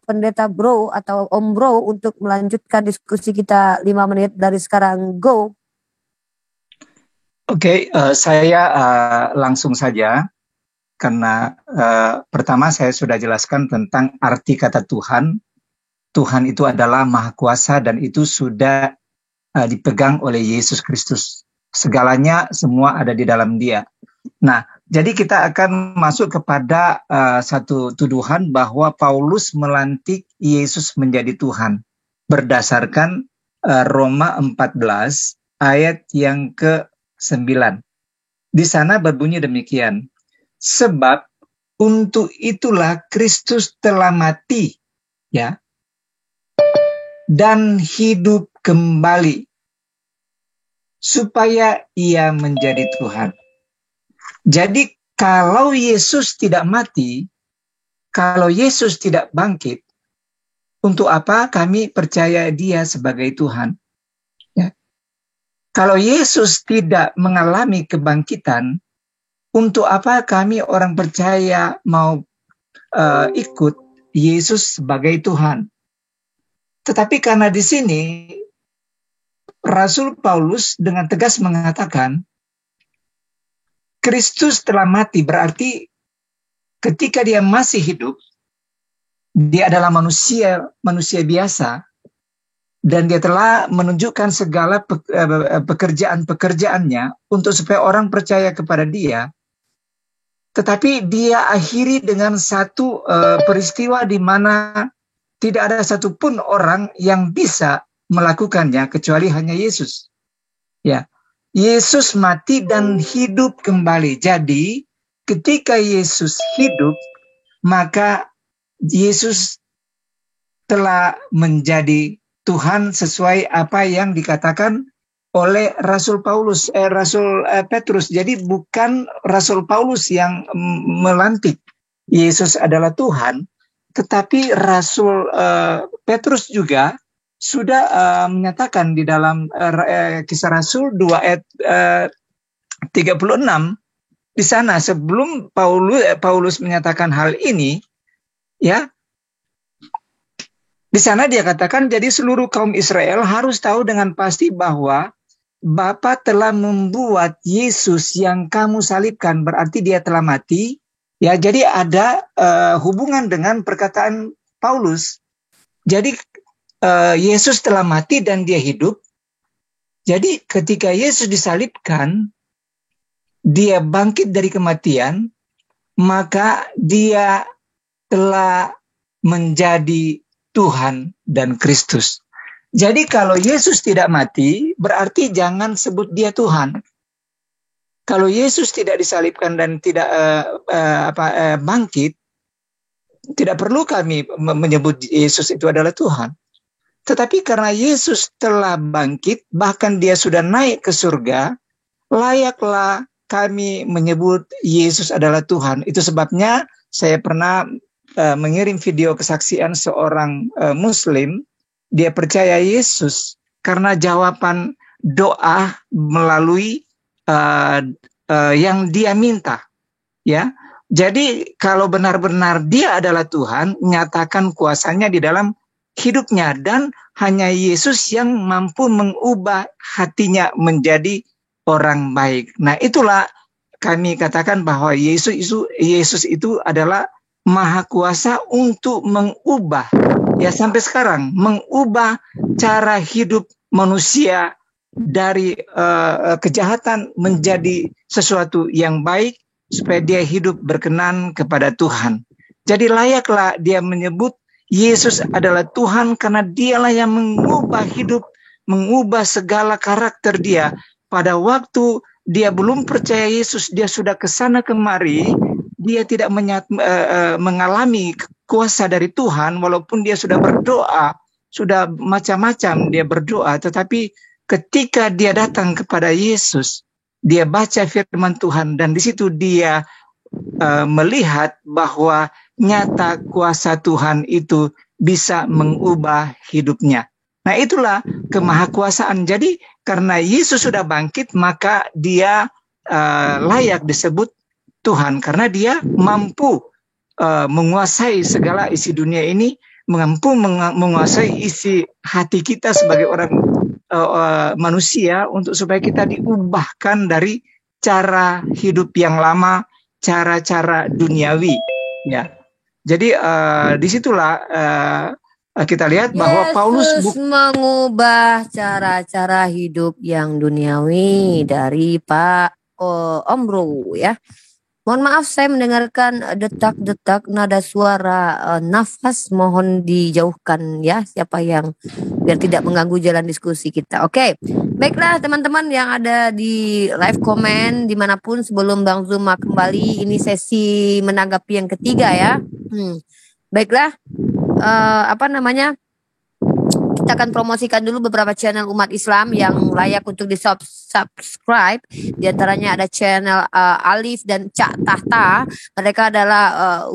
Pendeta Bro atau Om Bro untuk melanjutkan diskusi kita 5 menit dari sekarang. Go. Oke, saya langsung saja. Karena pertama saya sudah jelaskan tentang arti kata Tuhan. Tuhan itu adalah Maha Kuasa dan itu sudah dipegang oleh Yesus Kristus. Segalanya semua ada di dalam Dia. Nah, jadi kita akan masuk kepada satu tuduhan bahwa Paulus melantik Yesus menjadi Tuhan berdasarkan Roma 14 ayat yang ke-9. Di sana berbunyi demikian. Sebab untuk itulah Kristus telah mati, ya, dan hidup kembali, supaya ia menjadi Tuhan. Jadi kalau Yesus tidak mati, kalau Yesus tidak bangkit, untuk apa kami percaya Dia sebagai Tuhan? Ya. Kalau Yesus tidak mengalami kebangkitan, untuk apa kami orang percaya mau ikut Yesus sebagai Tuhan? Tetapi karena di sini Rasul Paulus dengan tegas mengatakan Kristus telah mati, berarti ketika dia masih hidup, dia adalah manusia biasa, dan dia telah menunjukkan segala pekerjaan-pekerjaannya untuk supaya orang percaya kepada dia. Tetapi dia akhiri dengan satu peristiwa di mana tidak ada satupun orang yang bisa melakukannya kecuali hanya Yesus. Ya, Yesus mati dan hidup kembali. Jadi ketika Yesus hidup, maka Yesus telah menjadi Tuhan sesuai apa yang dikatakan oleh Rasul Petrus. Jadi bukan Rasul Paulus yang melantik Yesus adalah Tuhan, tetapi Rasul Petrus juga sudah menyatakan di dalam Kisah Rasul 2 ayat 36 di sana, sebelum Paulus menyatakan hal ini, ya, di sana dia katakan, jadi seluruh kaum Israel harus tahu dengan pasti bahwa Bapa telah membuat Yesus yang kamu salibkan, berarti dia telah mati, Ya, jadi ada hubungan dengan perkataan Paulus. Jadi Yesus telah mati dan dia hidup. Jadi ketika Yesus disalibkan, dia bangkit dari kematian, maka dia telah menjadi Tuhan dan Kristus. Jadi kalau Yesus tidak mati, berarti jangan sebut dia Tuhan. Kalau Yesus tidak disalibkan dan tidak bangkit, tidak perlu kami menyebut Yesus itu adalah Tuhan. Tetapi karena Yesus telah bangkit, bahkan dia sudah naik ke surga, layaklah kami menyebut Yesus adalah Tuhan. Itu sebabnya saya pernah mengirim video kesaksian seorang Muslim. Dia percaya Yesus karena jawaban doa melalui yang dia minta, ya. Jadi kalau benar-benar dia adalah Tuhan, nyatakan kuasanya di dalam hidupnya, dan hanya Yesus yang mampu mengubah hatinya menjadi orang baik. Nah, itulah kami katakan bahwa Yesus itu adalah maha kuasa untuk mengubah, ya sampai sekarang, mengubah cara hidup manusia dari kejahatan menjadi sesuatu yang baik, supaya dia hidup berkenan kepada Tuhan. Jadi layaklah dia menyebut Yesus adalah Tuhan karena dialah yang mengubah hidup, mengubah segala karakter dia. Pada waktu dia belum percaya Yesus, dia sudah kesana kemari, dia tidak mengalami kuasa dari Tuhan, walaupun dia sudah berdoa, sudah macam-macam dia berdoa, tetapi ketika dia datang kepada Yesus, dia baca firman Tuhan, dan di situ dia melihat bahwa nyata kuasa Tuhan itu bisa mengubah hidupnya. Nah, itulah kemahakuasaan. Jadi karena Yesus sudah bangkit, maka dia layak disebut Tuhan, karena dia mampu menguasai segala isi dunia ini, mampu menguasai isi hati kita sebagai orang manusia, untuk supaya kita diubahkan dari cara hidup yang lama, cara-cara duniawi, ya. Jadi disitulah kita lihat bahwa Paulus mengubah cara-cara hidup yang duniawi dari Pak Om Bro, ya. Mohon maaf saya mendengarkan detak-detak nada suara nafas, mohon dijauhkan ya siapa yang, biar tidak mengganggu jalan diskusi kita. Oke, baiklah teman-teman yang ada di live comment dimanapun, sebelum Bang Zuma kembali, ini sesi menanggapi yang ketiga ya. Baiklah, kita akan promosikan dulu beberapa channel umat Islam yang layak untuk di-subscribe. Di antaranya ada channel Alif dan Cak Tahta. Mereka adalah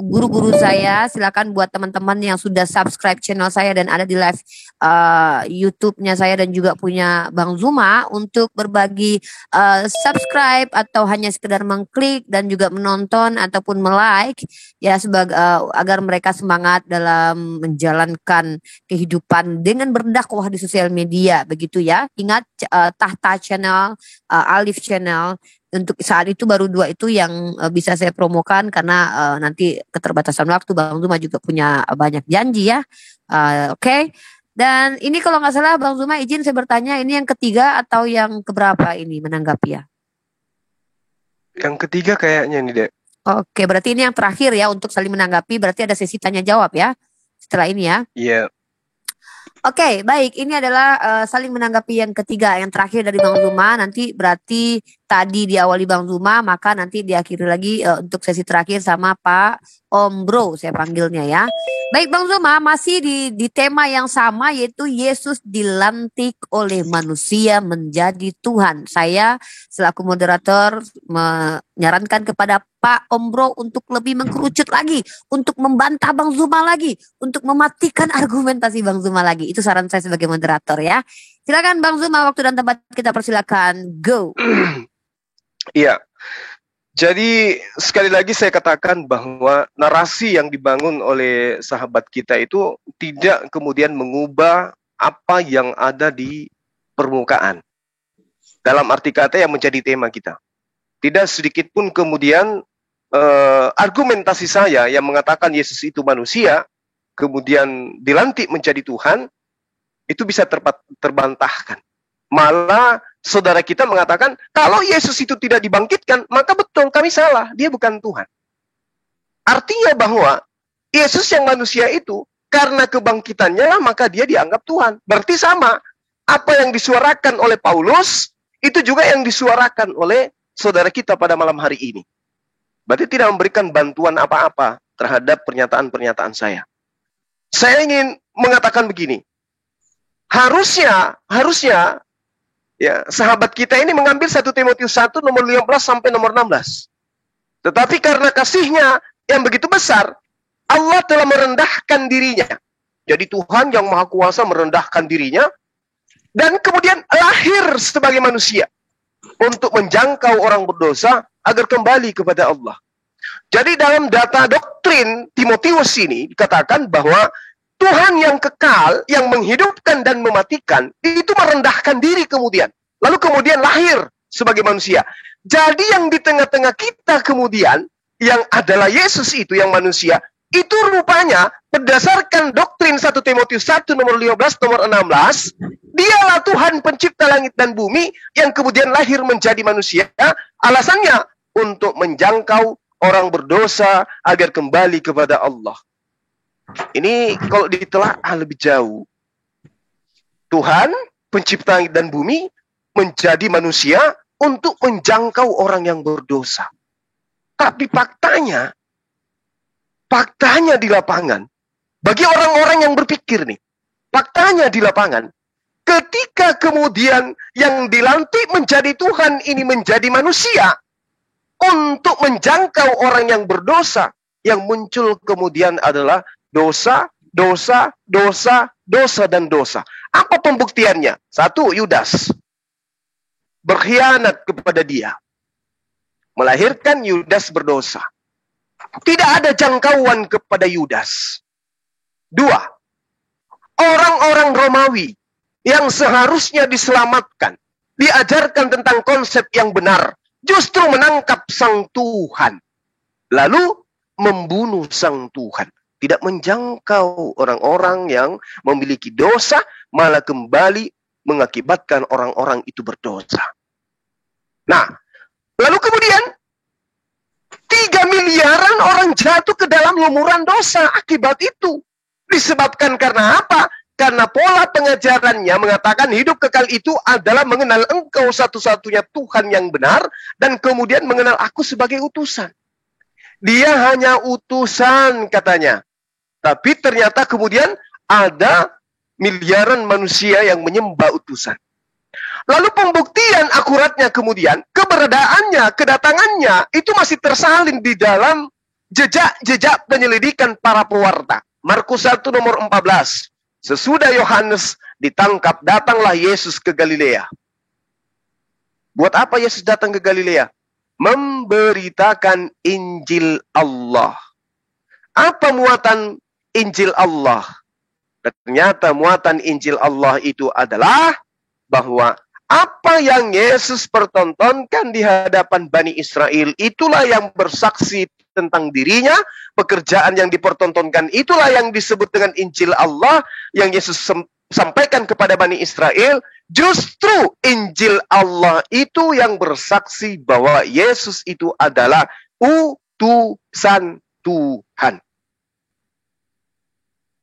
guru-guru saya. Silakan buat teman-teman yang sudah subscribe channel saya dan ada di live YouTube-nya saya dan juga punya Bang Zuma, untuk berbagi subscribe atau hanya sekedar mengklik dan juga menonton ataupun like ya, sebagai agar mereka semangat dalam menjalankan kehidupan dengan berdakwah di sosial media, begitu ya. Ingat Tahta channel, Alif channel, untuk saat itu baru dua itu yang bisa saya promokan, karena nanti keterbatasan waktu, Bang Zuma juga punya banyak janji ya. Oke. Dan ini kalau nggak salah Bang Zuma, izin saya bertanya, ini yang ketiga atau yang keberapa ini menanggapi ya? Yang ketiga kayaknya nih, Dek. Oke, berarti ini yang terakhir ya untuk saling menanggapi, berarti ada sesi tanya jawab ya setelah ini ya. Iya. Oke, baik. Ini adalah saling menanggapi yang ketiga, yang terakhir dari Bang Zuma. Nanti berarti tadi diawali Bang Zuma, maka nanti diakhiri lagi untuk sesi terakhir sama Pak Om Bro, saya panggilnya ya. Baik Bang Zuma, masih di tema yang sama, yaitu Yesus dilantik oleh manusia menjadi Tuhan. Saya selaku moderator menyarankan kepada Pak Om Bro untuk lebih mengkerucut lagi, untuk membantah Bang Zuma lagi, untuk mematikan argumentasi Bang Zuma lagi. Itu saran saya sebagai moderator ya. Silakan Bang Zuma, waktu dan tempat kita persilakan. Go. Iya. Jadi sekali lagi saya katakan bahwa narasi yang dibangun oleh sahabat kita itu tidak kemudian mengubah apa yang ada di permukaan. Dalam arti kata yang menjadi tema kita. Tidak sedikit pun kemudian argumentasi saya yang mengatakan Yesus itu manusia, kemudian dilantik menjadi Tuhan, itu bisa terbantahkan. Malah saudara kita mengatakan, kalau Yesus itu tidak dibangkitkan, maka betul kami salah, dia bukan Tuhan. Artinya bahwa Yesus yang manusia itu, karena kebangkitannya, maka dia dianggap Tuhan. Berarti sama, apa yang disuarakan oleh Paulus, itu juga yang disuarakan oleh saudara kita pada malam hari ini. Berarti tidak memberikan bantuan apa-apa terhadap pernyataan-pernyataan saya. Saya ingin mengatakan begini, harusnya ya, sahabat kita ini mengambil 1 Timotius 1 nomor 15 sampai nomor 16. Tetapi karena kasihnya yang begitu besar, Allah telah merendahkan dirinya. Jadi Tuhan yang Maha Kuasa merendahkan dirinya dan kemudian lahir sebagai manusia untuk menjangkau orang berdosa agar kembali kepada Allah. Jadi dalam data doktrin Timotius ini dikatakan bahwa Tuhan yang kekal, yang menghidupkan dan mematikan, itu merendahkan diri kemudian. Lalu kemudian lahir sebagai manusia. Jadi yang di tengah-tengah kita kemudian, yang adalah Yesus itu yang manusia, itu rupanya berdasarkan doktrin 1 Timotius 1 nomor 15 nomor 16, dialah Tuhan pencipta langit dan bumi yang kemudian lahir menjadi manusia. Alasannya untuk menjangkau orang berdosa agar kembali kepada Allah. Ini kalau ditelaah lebih jauh. Tuhan pencipta langit dan bumi menjadi manusia untuk menjangkau orang yang berdosa. Tapi faktanya di lapangan, bagi orang-orang yang berpikir nih, faktanya di lapangan, ketika kemudian yang dilantik menjadi Tuhan ini menjadi manusia, untuk menjangkau orang yang berdosa, yang muncul kemudian adalah dosa, dan dosa. Apa pembuktiannya? 1, Yudas berkhianat kepada dia, melahirkan Yudas berdosa. Tidak ada jangkauan kepada Yudas. 2, orang-orang Romawi yang seharusnya diselamatkan, diajarkan tentang konsep yang benar, justru menangkap sang Tuhan, lalu membunuh sang Tuhan. Tidak menjangkau orang-orang yang memiliki dosa, malah kembali mengakibatkan orang-orang itu berdosa. Nah, lalu kemudian 3 miliaran orang jatuh ke dalam lumuran dosa akibat itu. Disebabkan karena apa? Karena pola pengajarannya mengatakan hidup kekal itu adalah mengenal engkau satu-satunya Tuhan yang benar dan kemudian mengenal aku sebagai utusan. Dia hanya utusan katanya. Tapi ternyata kemudian ada miliaran manusia yang menyembah utusan. Lalu pembuktian akuratnya kemudian, keberadaannya, kedatangannya, itu masih tersalin di dalam jejak-jejak penyelidikan para pewarta. Markus 1 nomor 14. Sesudah Yohanes ditangkap, datanglah Yesus ke Galilea. Buat apa Yesus datang ke Galilea? Memberitakan Injil Allah. Apa muatan Injil Allah? Ternyata muatan Injil Allah itu adalah bahwa apa yang Yesus pertontonkan di hadapan Bani Israel, itulah yang bersaksi tentang dirinya. Pekerjaan yang dipertontonkan itulah yang disebut dengan Injil Allah yang Yesus sampaikan kepada Bani Israel. Justru Injil Allah itu yang bersaksi bahwa Yesus itu adalah utusan Tuhan.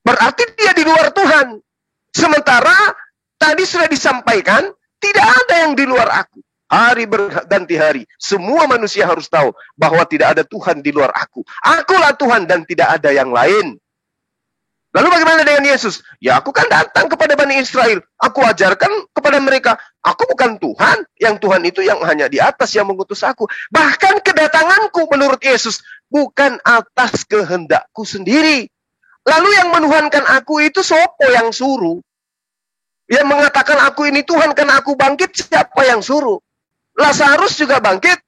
Berarti dia di luar Tuhan. Sementara tadi sudah disampaikan, tidak ada yang di luar aku. Hari berganti hari. Semua manusia harus tahu bahwa tidak ada Tuhan di luar aku. Akulah Tuhan dan tidak ada yang lain. Lalu bagaimana dengan Yesus? Ya aku kan datang kepada Bani Israel. Aku ajarkan kepada mereka. Aku bukan Tuhan. Yang Tuhan itu yang hanya di atas yang mengutus aku. Bahkan kedatanganku menurut Yesus bukan atas kehendakku sendiri. Lalu yang menuhankan aku itu sopo yang suruh? Yang mengatakan aku ini Tuhan karena aku bangkit, siapa yang suruh? Lazarus juga bangkit.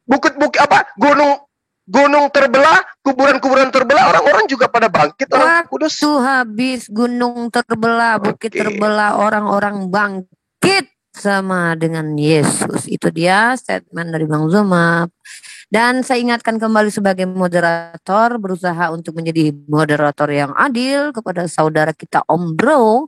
Bukit-bukit apa? Gunung terbelah, kuburan-kuburan terbelah, orang-orang juga pada bangkit. Orang kudus. Waktu habis gunung terbelah, bukit terbelah, orang-orang bangkit sama dengan Yesus. Itu dia statement dari Bang Zuma. Dan saya ingatkan kembali sebagai moderator, berusaha untuk menjadi moderator yang adil kepada saudara kita Om Bro,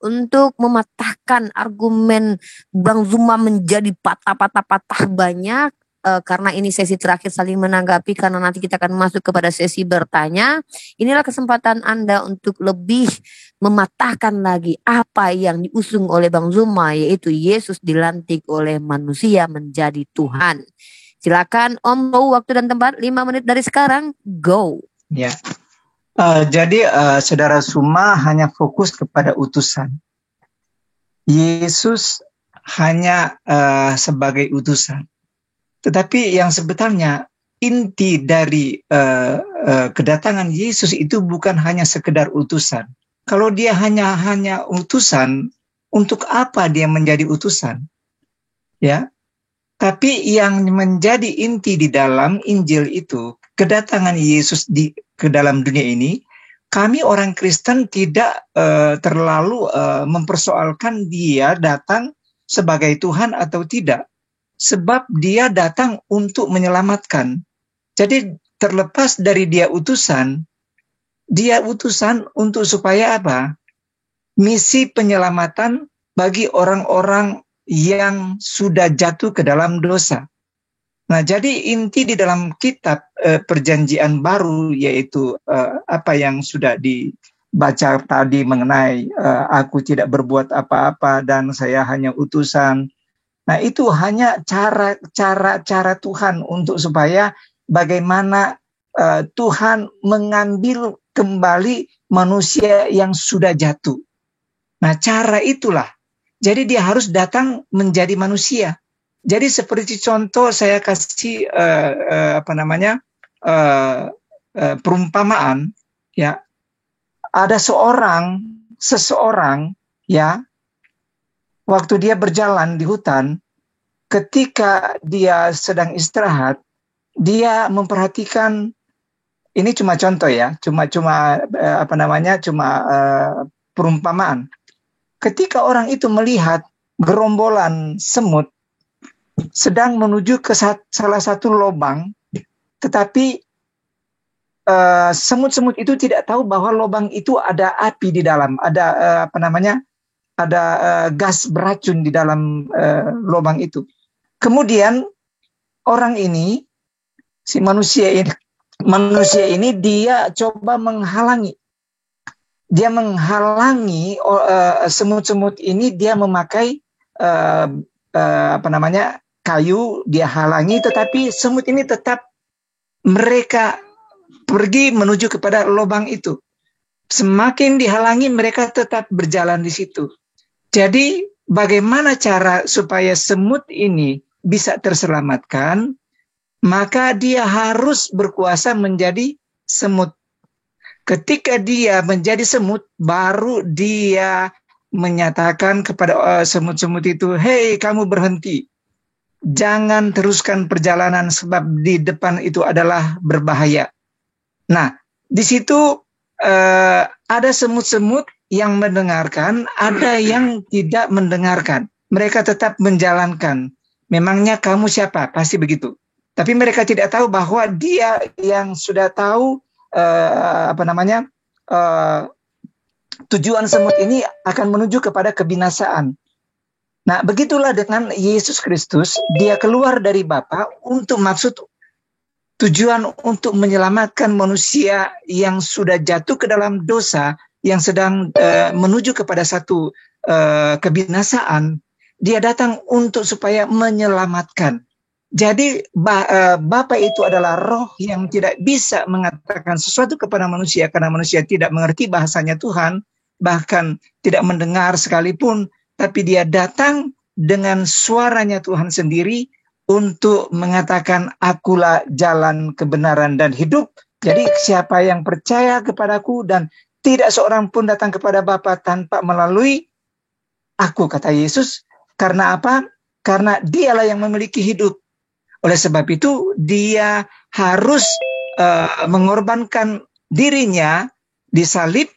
untuk mematahkan argumen Bang Zuma menjadi patah-patah-patah banyak. Karena ini sesi terakhir saling menanggapi, karena nanti kita akan masuk kepada sesi bertanya. Inilah kesempatan Anda untuk lebih mematahkan lagi apa yang diusung oleh Bang Zuma, yaitu Yesus dilantik oleh manusia menjadi Tuhan. Silakan Om Bro, waktu dan tempat 5 menit dari sekarang, go. Ya. Jadi Saudara Zuma hanya fokus kepada utusan. Yesus hanya sebagai utusan. Tetapi yang sebetulnya inti dari kedatangan Yesus itu bukan hanya sekedar utusan. Kalau dia hanya utusan, untuk apa dia menjadi utusan? Ya. Tapi yang menjadi inti di dalam Injil itu, kedatangan Yesus ke dalam dunia ini, kami orang Kristen tidak terlalu mempersoalkan dia datang sebagai Tuhan atau tidak. Sebab dia datang untuk menyelamatkan. Jadi terlepas dari dia utusan untuk supaya apa? Misi penyelamatan bagi orang-orang yang sudah jatuh ke dalam dosa. Nah, jadi inti di dalam kitab Perjanjian Baru, yaitu apa yang sudah dibaca tadi mengenai aku tidak berbuat apa-apa dan saya hanya utusan. Nah, itu hanya cara Tuhan untuk supaya bagaimana Tuhan mengambil kembali manusia yang sudah jatuh. Nah, cara itulah. Jadi dia harus datang menjadi manusia. Jadi seperti contoh saya kasih perumpamaan, ya. Ada seseorang, ya. Waktu dia berjalan di hutan, ketika dia sedang istirahat, dia memperhatikan, ini cuma contoh ya, cuma perumpamaan. Ketika orang itu melihat gerombolan semut sedang menuju ke salah satu lubang, tetapi semut-semut itu tidak tahu bahwa lubang itu ada api di dalam, ada ada gas beracun di dalam lubang itu. Kemudian orang ini, si manusia ini dia coba menghalangi. Dia menghalangi semut-semut ini, dia memakai kayu, dia halangi, tetapi semut ini tetap mereka pergi menuju kepada lubang itu. Semakin dihalangi, mereka tetap berjalan di situ. Jadi bagaimana cara supaya semut ini bisa terselamatkan? Maka dia harus berkuasa menjadi semut. Ketika dia menjadi semut, baru dia menyatakan kepada semut-semut itu, "Hei, kamu berhenti. Jangan teruskan perjalanan sebab di depan itu adalah berbahaya." Nah, di situ ada semut-semut yang mendengarkan, ada yang tidak mendengarkan. Mereka tetap menjalankan. Memangnya kamu siapa? Pasti begitu. Tapi mereka tidak tahu bahwa dia yang sudah tahu tujuan semut ini akan menuju kepada kebinasaan. Nah, begitulah dengan Yesus Kristus. Dia keluar dari Bapa untuk maksud tujuan untuk menyelamatkan manusia yang sudah jatuh ke dalam dosa, yang sedang menuju kepada satu kebinasaan. Dia datang untuk supaya menyelamatkan. Jadi Bapa itu adalah roh yang tidak bisa mengatakan sesuatu kepada manusia karena manusia tidak mengerti bahasanya Tuhan, bahkan tidak mendengar sekalipun, tapi dia datang dengan suaranya Tuhan sendiri untuk mengatakan, "Akulah jalan, kebenaran, dan hidup. Jadi siapa yang percaya kepadaku dan tidak seorang pun datang kepada Bapa tanpa melalui aku," kata Yesus. Karena apa? Karena dialah yang memiliki hidup. Oleh sebab itu dia harus mengorbankan dirinya, disalib,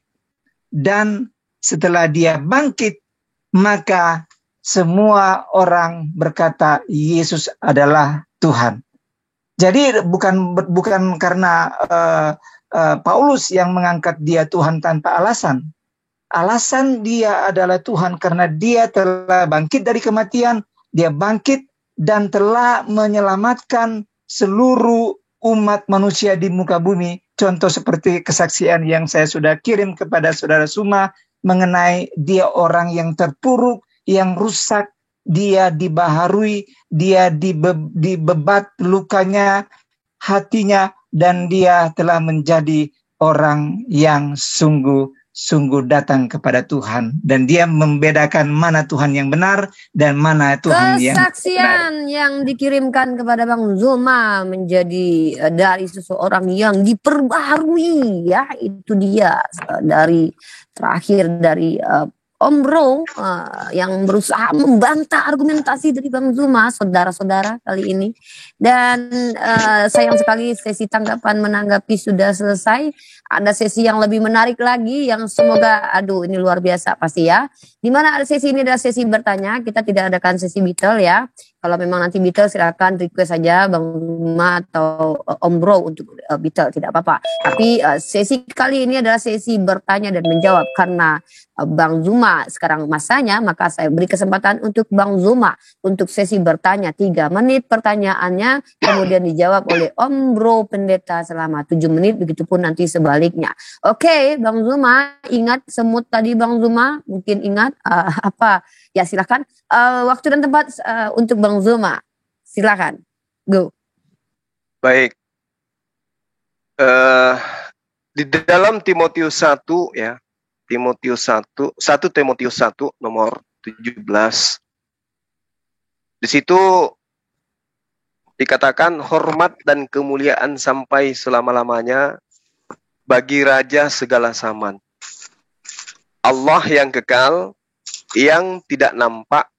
dan setelah dia bangkit, maka semua orang berkata Yesus adalah Tuhan. Jadi bukan karena Paulus yang mengangkat dia Tuhan tanpa alasan. Alasan dia adalah Tuhan karena dia telah bangkit dari kematian, dia bangkit dan telah menyelamatkan seluruh umat manusia di muka bumi. Contoh seperti kesaksian yang saya sudah kirim kepada saudara Suma mengenai dia orang yang terpuruk, yang rusak, dia dibaharui, dia dibebat lukanya, hatinya, dan dia telah menjadi orang yang sungguh datang kepada Tuhan, dan dia membedakan mana Tuhan yang benar dan mana Tuhan yang benar. Kesaksian yang dikirimkan kepada Bang Zuma menjadi dari seseorang yang diperbaharui, ya itu dia dari terakhir dari Om Bro yang berusaha membantah argumentasi dari Bang Zuma, saudara-saudara kali ini. Dan sayang sekali sesi tanggapan menanggapi sudah selesai. Ada sesi yang lebih menarik lagi yang semoga, aduh ini luar biasa pasti ya. Dimana ada sesi ini adalah sesi bertanya, kita tidak adakan sesi Beatle ya. Kalau memang nanti Beatle silakan request saja Bang Zuma atau Om Bro untuk Beatle, tidak apa-apa. Tapi sesi kali ini adalah sesi bertanya dan menjawab karena Bang Zuma sekarang masanya, maka saya beri kesempatan untuk Bang Zuma untuk sesi bertanya 3 menit pertanyaannya, kemudian dijawab oleh Om Bro Pendeta selama 7 menit, begitupun nanti sebaliknya. Oke, Bang Zuma, ingat semut tadi Bang Zuma, mungkin ingat apa? Ya silakan, waktu dan tempat untuk Bang Zuma, silakan, go. Baik, di dalam Timotius 1 ya, Timotius 1 Timotius 1 nomor 17. Di situ dikatakan hormat dan kemuliaan sampai selama-lamanya bagi raja segala zaman, Allah yang kekal, yang tidak nampak,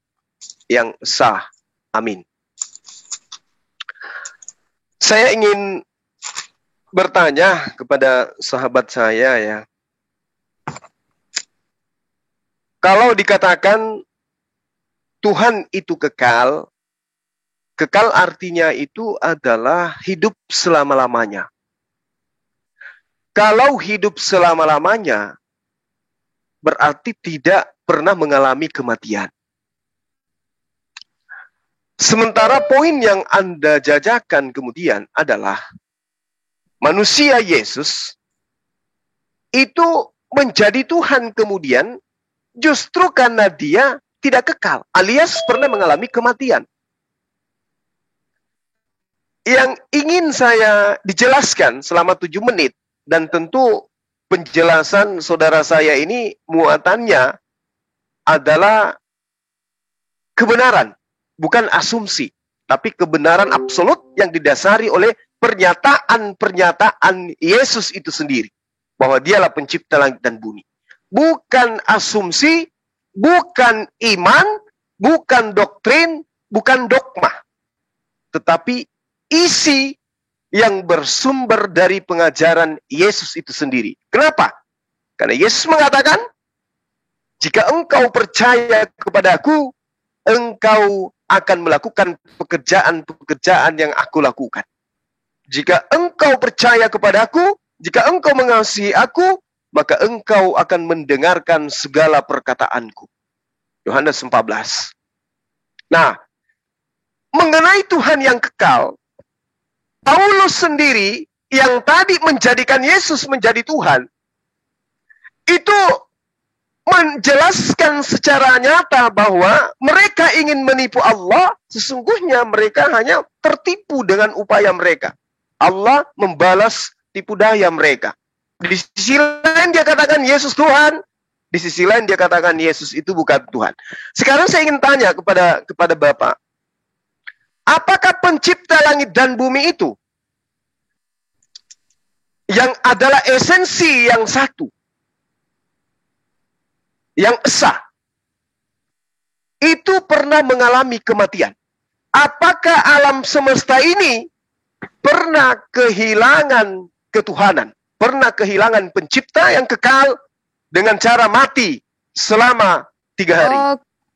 yang esa. Amin. Saya ingin bertanya kepada sahabat saya ya. Kalau dikatakan Tuhan itu kekal, kekal artinya itu adalah hidup selama-lamanya. Kalau hidup selama-lamanya, berarti tidak pernah mengalami kematian. Sementara poin yang Anda jajakan kemudian adalah manusia Yesus itu menjadi Tuhan kemudian justru karena dia tidak kekal, alias pernah mengalami kematian. Yang ingin saya dijelaskan selama 7 menit, dan tentu penjelasan saudara saya ini muatannya adalah kebenaran, bukan asumsi, tapi kebenaran absolut yang didasari oleh pernyataan-pernyataan Yesus itu sendiri, bahwa dialah pencipta langit dan bumi. Bukan asumsi, bukan iman, bukan doktrin, bukan dogma, tetapi isi yang bersumber dari pengajaran Yesus itu sendiri. Kenapa? Karena Yesus mengatakan, jika engkau percaya kepadaku, engkau akan melakukan pekerjaan-pekerjaan yang aku lakukan. Jika engkau percaya kepadaku, jika engkau mengasihi aku, maka engkau akan mendengarkan segala perkataanku. Yohanes 14. Nah, mengenai Tuhan yang kekal, Paulus sendiri yang tadi menjadikan Yesus menjadi Tuhan, itu menjelaskan secara nyata bahwa mereka ingin menipu Allah, sesungguhnya mereka hanya tertipu dengan upaya mereka. Allah membalas tipu daya mereka. Di sisi lain dia katakan Yesus Tuhan, di sisi lain dia katakan Yesus itu bukan Tuhan. Sekarang saya ingin tanya kepada Bapak, apakah pencipta langit dan bumi itu yang adalah esensi yang satu, yang esa, itu pernah mengalami kematian? Apakah alam semesta ini pernah kehilangan ketuhanan? Pernah kehilangan pencipta yang kekal dengan cara mati selama 3 hari?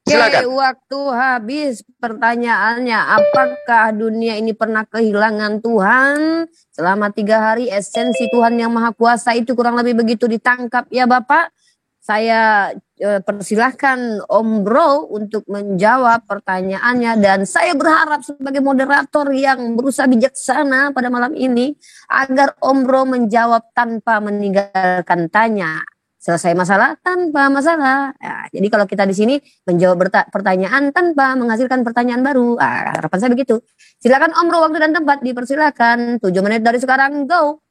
Silakan. waktu habis. Pertanyaannya, apakah dunia ini pernah kehilangan Tuhan? Selama 3 hari esensi Tuhan yang Maha Kuasa itu kurang lebih begitu ditangkap ya Bapak. Saya persilahkan Om Bro untuk menjawab pertanyaannya. Dan saya berharap sebagai moderator yang berusaha bijaksana pada malam ini, agar Om Bro menjawab tanpa meninggalkan tanya. Selesai masalah tanpa masalah. Ya, jadi kalau kita di sini menjawab pertanyaan tanpa menghasilkan pertanyaan baru. Harapan saya begitu. Silakan Om Bro, waktu dan tempat dipersilakan. 7 menit dari sekarang, go.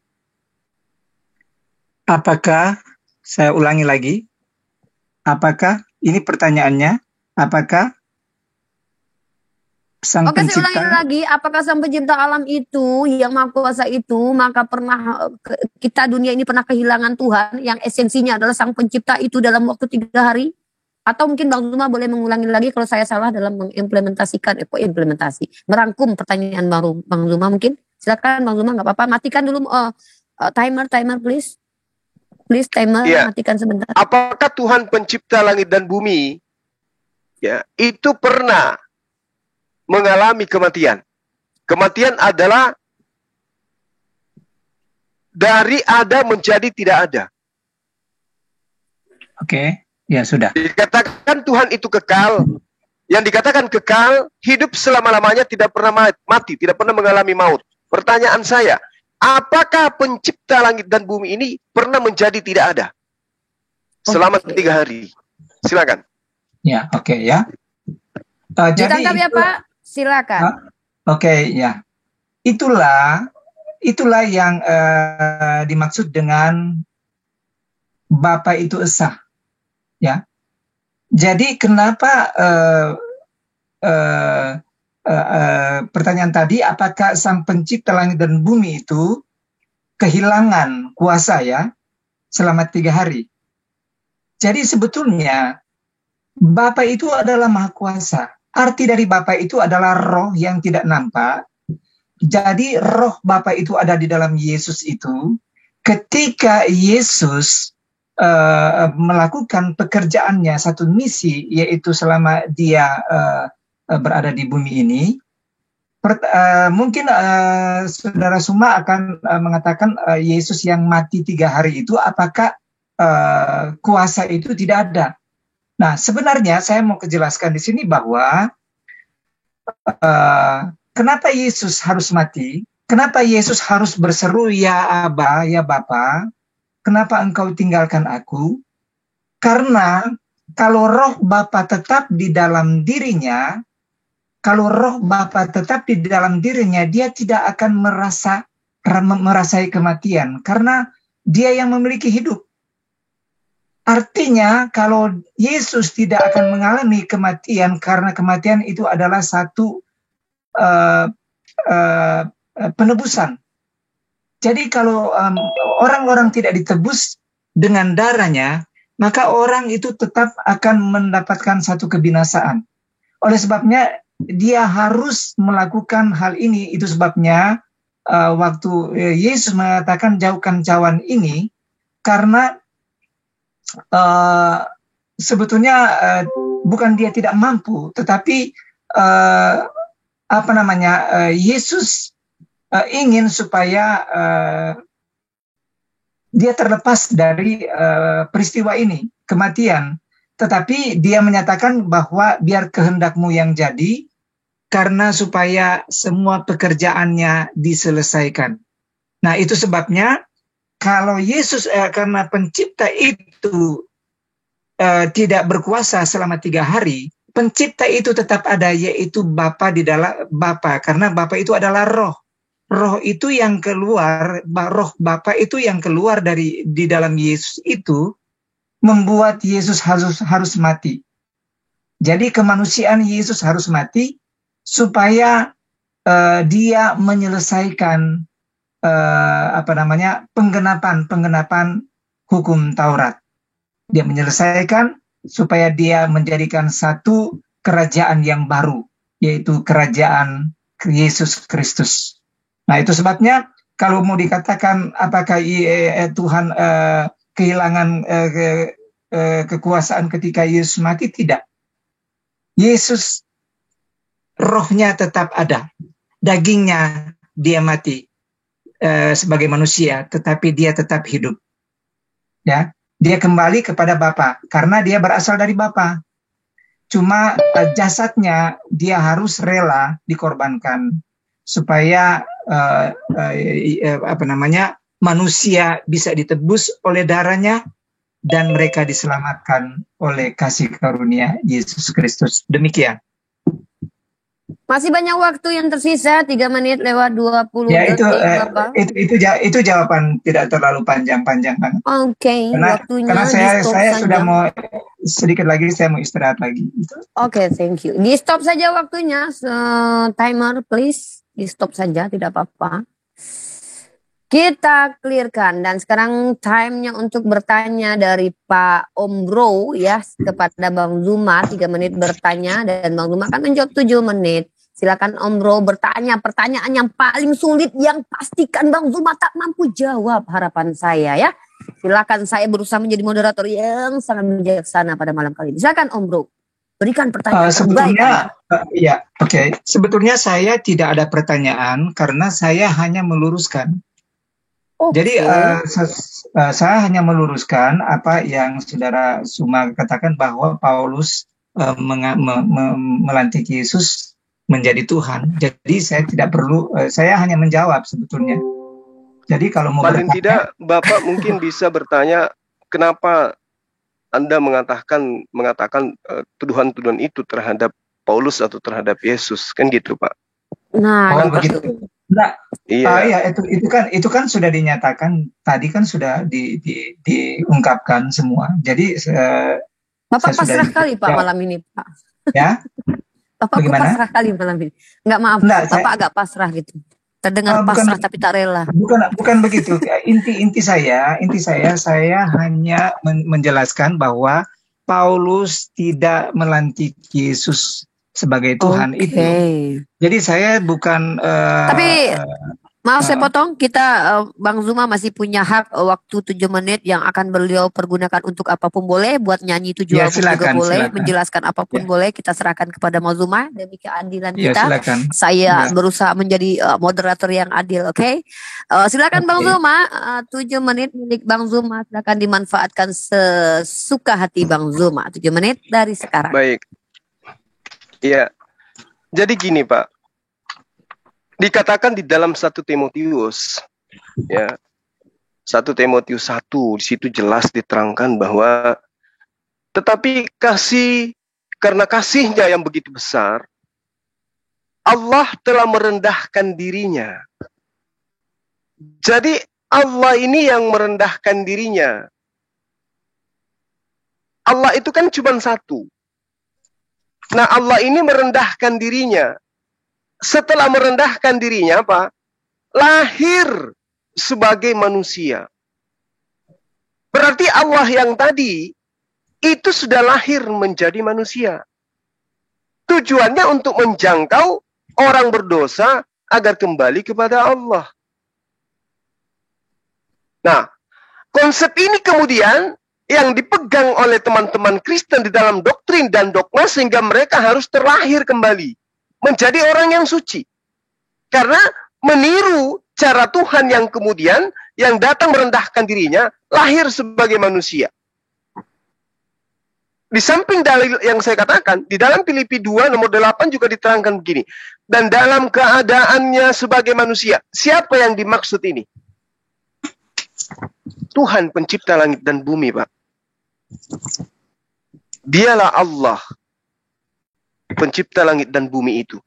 Apakah, saya ulangi lagi, apakah ini pertanyaannya, apakah Sang Oke, saya ulangi Pencipta, lagi. Apakah Sang Pencipta alam itu, yang Maha Kuasa itu, maka pernah kita dunia ini pernah kehilangan Tuhan, yang esensinya adalah Sang Pencipta itu dalam waktu 3 hari? Atau mungkin Bang Zuma boleh mengulangi lagi kalau saya salah dalam mengimplementasikan, merangkum pertanyaan baru Bang Zuma mungkin. Silakan Bang Zuma, nggak apa-apa. Matikan dulu timer please. Please timer, Iya. matikan sebentar. Apakah Tuhan pencipta langit dan bumi ya itu pernah mengalami kematian? Kematian adalah dari ada menjadi tidak ada. Oke, ya sudah. Dikatakan Tuhan itu kekal. Yang dikatakan kekal, hidup selama-lamanya, tidak pernah mati, tidak pernah mengalami maut. Pertanyaan saya, apakah pencipta langit dan bumi ini pernah menjadi tidak ada selama 3 hari? Silakan. Ya, oke ya. Ditangkap ya Pak, silakan. Oke, ya. Itulah yang dimaksud dengan Bapa itu esa, ya. Jadi kenapa pertanyaan tadi, apakah Sang Pencipta langit dan bumi itu kehilangan kuasa ya selama 3 hari? Jadi sebetulnya Bapa itu adalah Maha Kuasa. Arti dari Bapa itu adalah roh yang tidak nampak. Jadi roh Bapa itu ada di dalam Yesus itu. Ketika Yesus melakukan pekerjaannya, satu misi, yaitu selama dia berada di bumi ini, mungkin Saudara Suma akan mengatakan Yesus yang mati 3 hari itu, apakah kuasa itu tidak ada? Nah, sebenarnya saya mau kejelaskan di sini bahwa kenapa Yesus harus mati? Kenapa Yesus harus berseru, ya Aba, ya Bapa? Kenapa engkau tinggalkan aku? Karena kalau roh Bapa tetap di dalam dirinya, dia tidak akan merasai kematian, karena dia yang memiliki hidup. Artinya kalau Yesus tidak akan mengalami kematian, karena kematian itu adalah satu penebusan. Jadi kalau orang-orang tidak ditebus dengan darahnya, maka orang itu tetap akan mendapatkan satu kebinasaan. Oleh sebabnya dia harus melakukan hal ini. Itu sebabnya waktu Yesus mengatakan jauhkan cawan ini, karena sebetulnya bukan dia tidak mampu, tetapi Yesus ingin supaya dia terlepas dari peristiwa ini, kematian. Tetapi dia menyatakan bahwa biar kehendakmu yang jadi, karena supaya semua pekerjaannya diselesaikan. Nah, itu sebabnya kalau Yesus karena pencipta itu tidak berkuasa selama 3 hari, pencipta itu tetap ada, yaitu Bapa di dalam Bapa, karena Bapa itu adalah roh. Roh itu yang keluar, roh Bapa itu yang keluar di dalam Yesus itu membuat Yesus harus mati. Jadi kemanusiaan Yesus harus mati supaya dia menyelesaikan penggenapan hukum Taurat. Dia menyelesaikan supaya dia menjadikan satu kerajaan yang baru, yaitu kerajaan Yesus Kristus. Nah, itu sebabnya kalau mau dikatakan apakah Tuhan kehilangan kekuasaan ketika Yesus mati, tidak. Yesus rohnya tetap ada, dagingnya dia mati sebagai manusia, tetapi dia tetap hidup. Ya, dia kembali kepada Bapa karena dia berasal dari Bapa. Cuma jasadnya dia harus rela dikorbankan supaya manusia bisa ditebus oleh darahnya dan mereka diselamatkan oleh kasih karunia Yesus Kristus. Demikian. Masih banyak waktu yang tersisa, 3 menit lewat 20 Ya, detik, Bapak. itu jawaban tidak terlalu panjang-panjang banget. Oke, waktunya karena saya saja. sudah mau sedikit lagi, saya mau istirahat lagi. Oke, thank you. Di stop saja waktunya, timer please, di stop saja, tidak apa-apa. Kita clearkan dan sekarang time-nya untuk bertanya dari Pak Om Bro ya kepada Bang Zuma 3 menit bertanya dan Bang Zuma akan menjawab 7 menit. Silakan Om Bro bertanya pertanyaan yang paling sulit yang pastikan Bang Zuma tak mampu jawab, harapan saya ya. Silakan, saya berusaha menjadi moderator yang sangat bijaksana pada malam kali ini. Silakan Om Bro. Berikan pertanyaan sebetulnya sebetulnya saya tidak ada pertanyaan karena saya hanya meluruskan. Jadi saya hanya meluruskan apa yang Saudara Zuma katakan bahwa Paulus melantik Yesus menjadi Tuhan. Jadi saya tidak perlu, saya hanya menjawab sebetulnya. Jadi kalau mau paling tidak Bapak mungkin bisa bertanya kenapa Anda mengatakan tuduhan-tuduhan itu terhadap Paulus atau terhadap Yesus, kan gitu Pak? Nah, begitu. Nah, iya itu kan sudah dinyatakan tadi, kan sudah diungkapkan semua. Jadi Bapak pasrah kali Pak malam ini Pak. Ya. Bapak pasrah kali malam ini. Enggak, maaf. Bapak agak pasrah gitu. Terdengar pasrah tapi tak rela. Bukan begitu. Inti saya hanya menjelaskan bahwa Paulus tidak melantik Yesus sebagai Tuhan itu. Jadi saya bukan. Tapi maaf saya potong. Kita Bang Zuma masih punya hak waktu 7 menit yang akan beliau pergunakan untuk apapun boleh. Buat nyanyi 7 album juga boleh. Menjelaskan apapun boleh. Kita serahkan kepada Bang Zuma demi keadilan kita. Saya berusaha menjadi moderator yang adil. Oke. Silakan Bang Zuma. 7 menit milik Bang Zuma. Silakan dimanfaatkan sesuka hati Bang Zuma. 7 menit dari sekarang. Baik. Iya, jadi gini Pak, dikatakan di dalam 1 Timotius, ya, 1 Timotius 1, di situ jelas diterangkan bahwa tetapi karena kasihnya yang begitu besar, Allah telah merendahkan dirinya. Jadi Allah ini yang merendahkan dirinya. Allah itu kan cuma satu. Nah, Allah ini merendahkan dirinya. Setelah merendahkan dirinya, apa? Lahir sebagai manusia. Berarti Allah yang tadi itu sudah lahir menjadi manusia. Tujuannya untuk menjangkau orang berdosa agar kembali kepada Allah. Nah, konsep ini kemudian yang dipegang oleh teman-teman Kristen di dalam doktrin dan dogma sehingga mereka harus terlahir kembali menjadi orang yang suci. Karena meniru cara Tuhan yang kemudian yang datang merendahkan dirinya lahir sebagai manusia. Di samping dalil yang saya katakan, di dalam Filipi 2 nomor 8 juga diterangkan begini. Dan dalam keadaannya sebagai manusia, siapa yang dimaksud ini? Tuhan pencipta langit dan bumi, Pak. Dialah Allah pencipta langit dan bumi itu.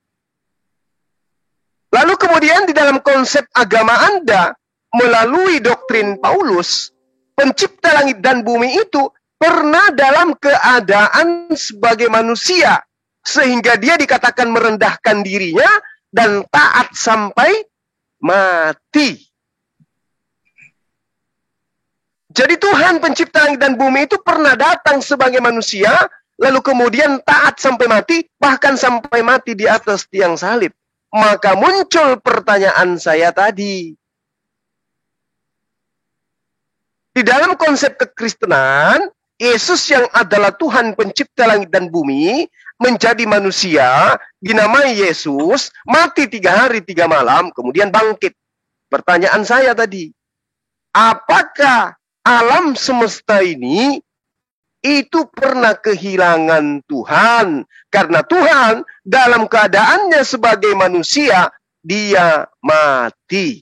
Lalu kemudian di dalam konsep agama Anda melalui doktrin Paulus, pencipta langit dan bumi itu pernah dalam keadaan sebagai manusia sehingga dia dikatakan merendahkan dirinya dan taat sampai mati. Jadi Tuhan pencipta langit dan bumi itu pernah datang sebagai manusia, lalu kemudian taat sampai mati, bahkan sampai mati di atas tiang salib. Maka muncul pertanyaan saya tadi. Di dalam konsep kekristenan, Yesus yang adalah Tuhan pencipta langit dan bumi, menjadi manusia, dinamai Yesus, mati 3 hari 3 malam, kemudian bangkit. Pertanyaan saya tadi, apakah alam semesta ini itu pernah kehilangan Tuhan? Karena Tuhan dalam keadaannya sebagai manusia, dia mati.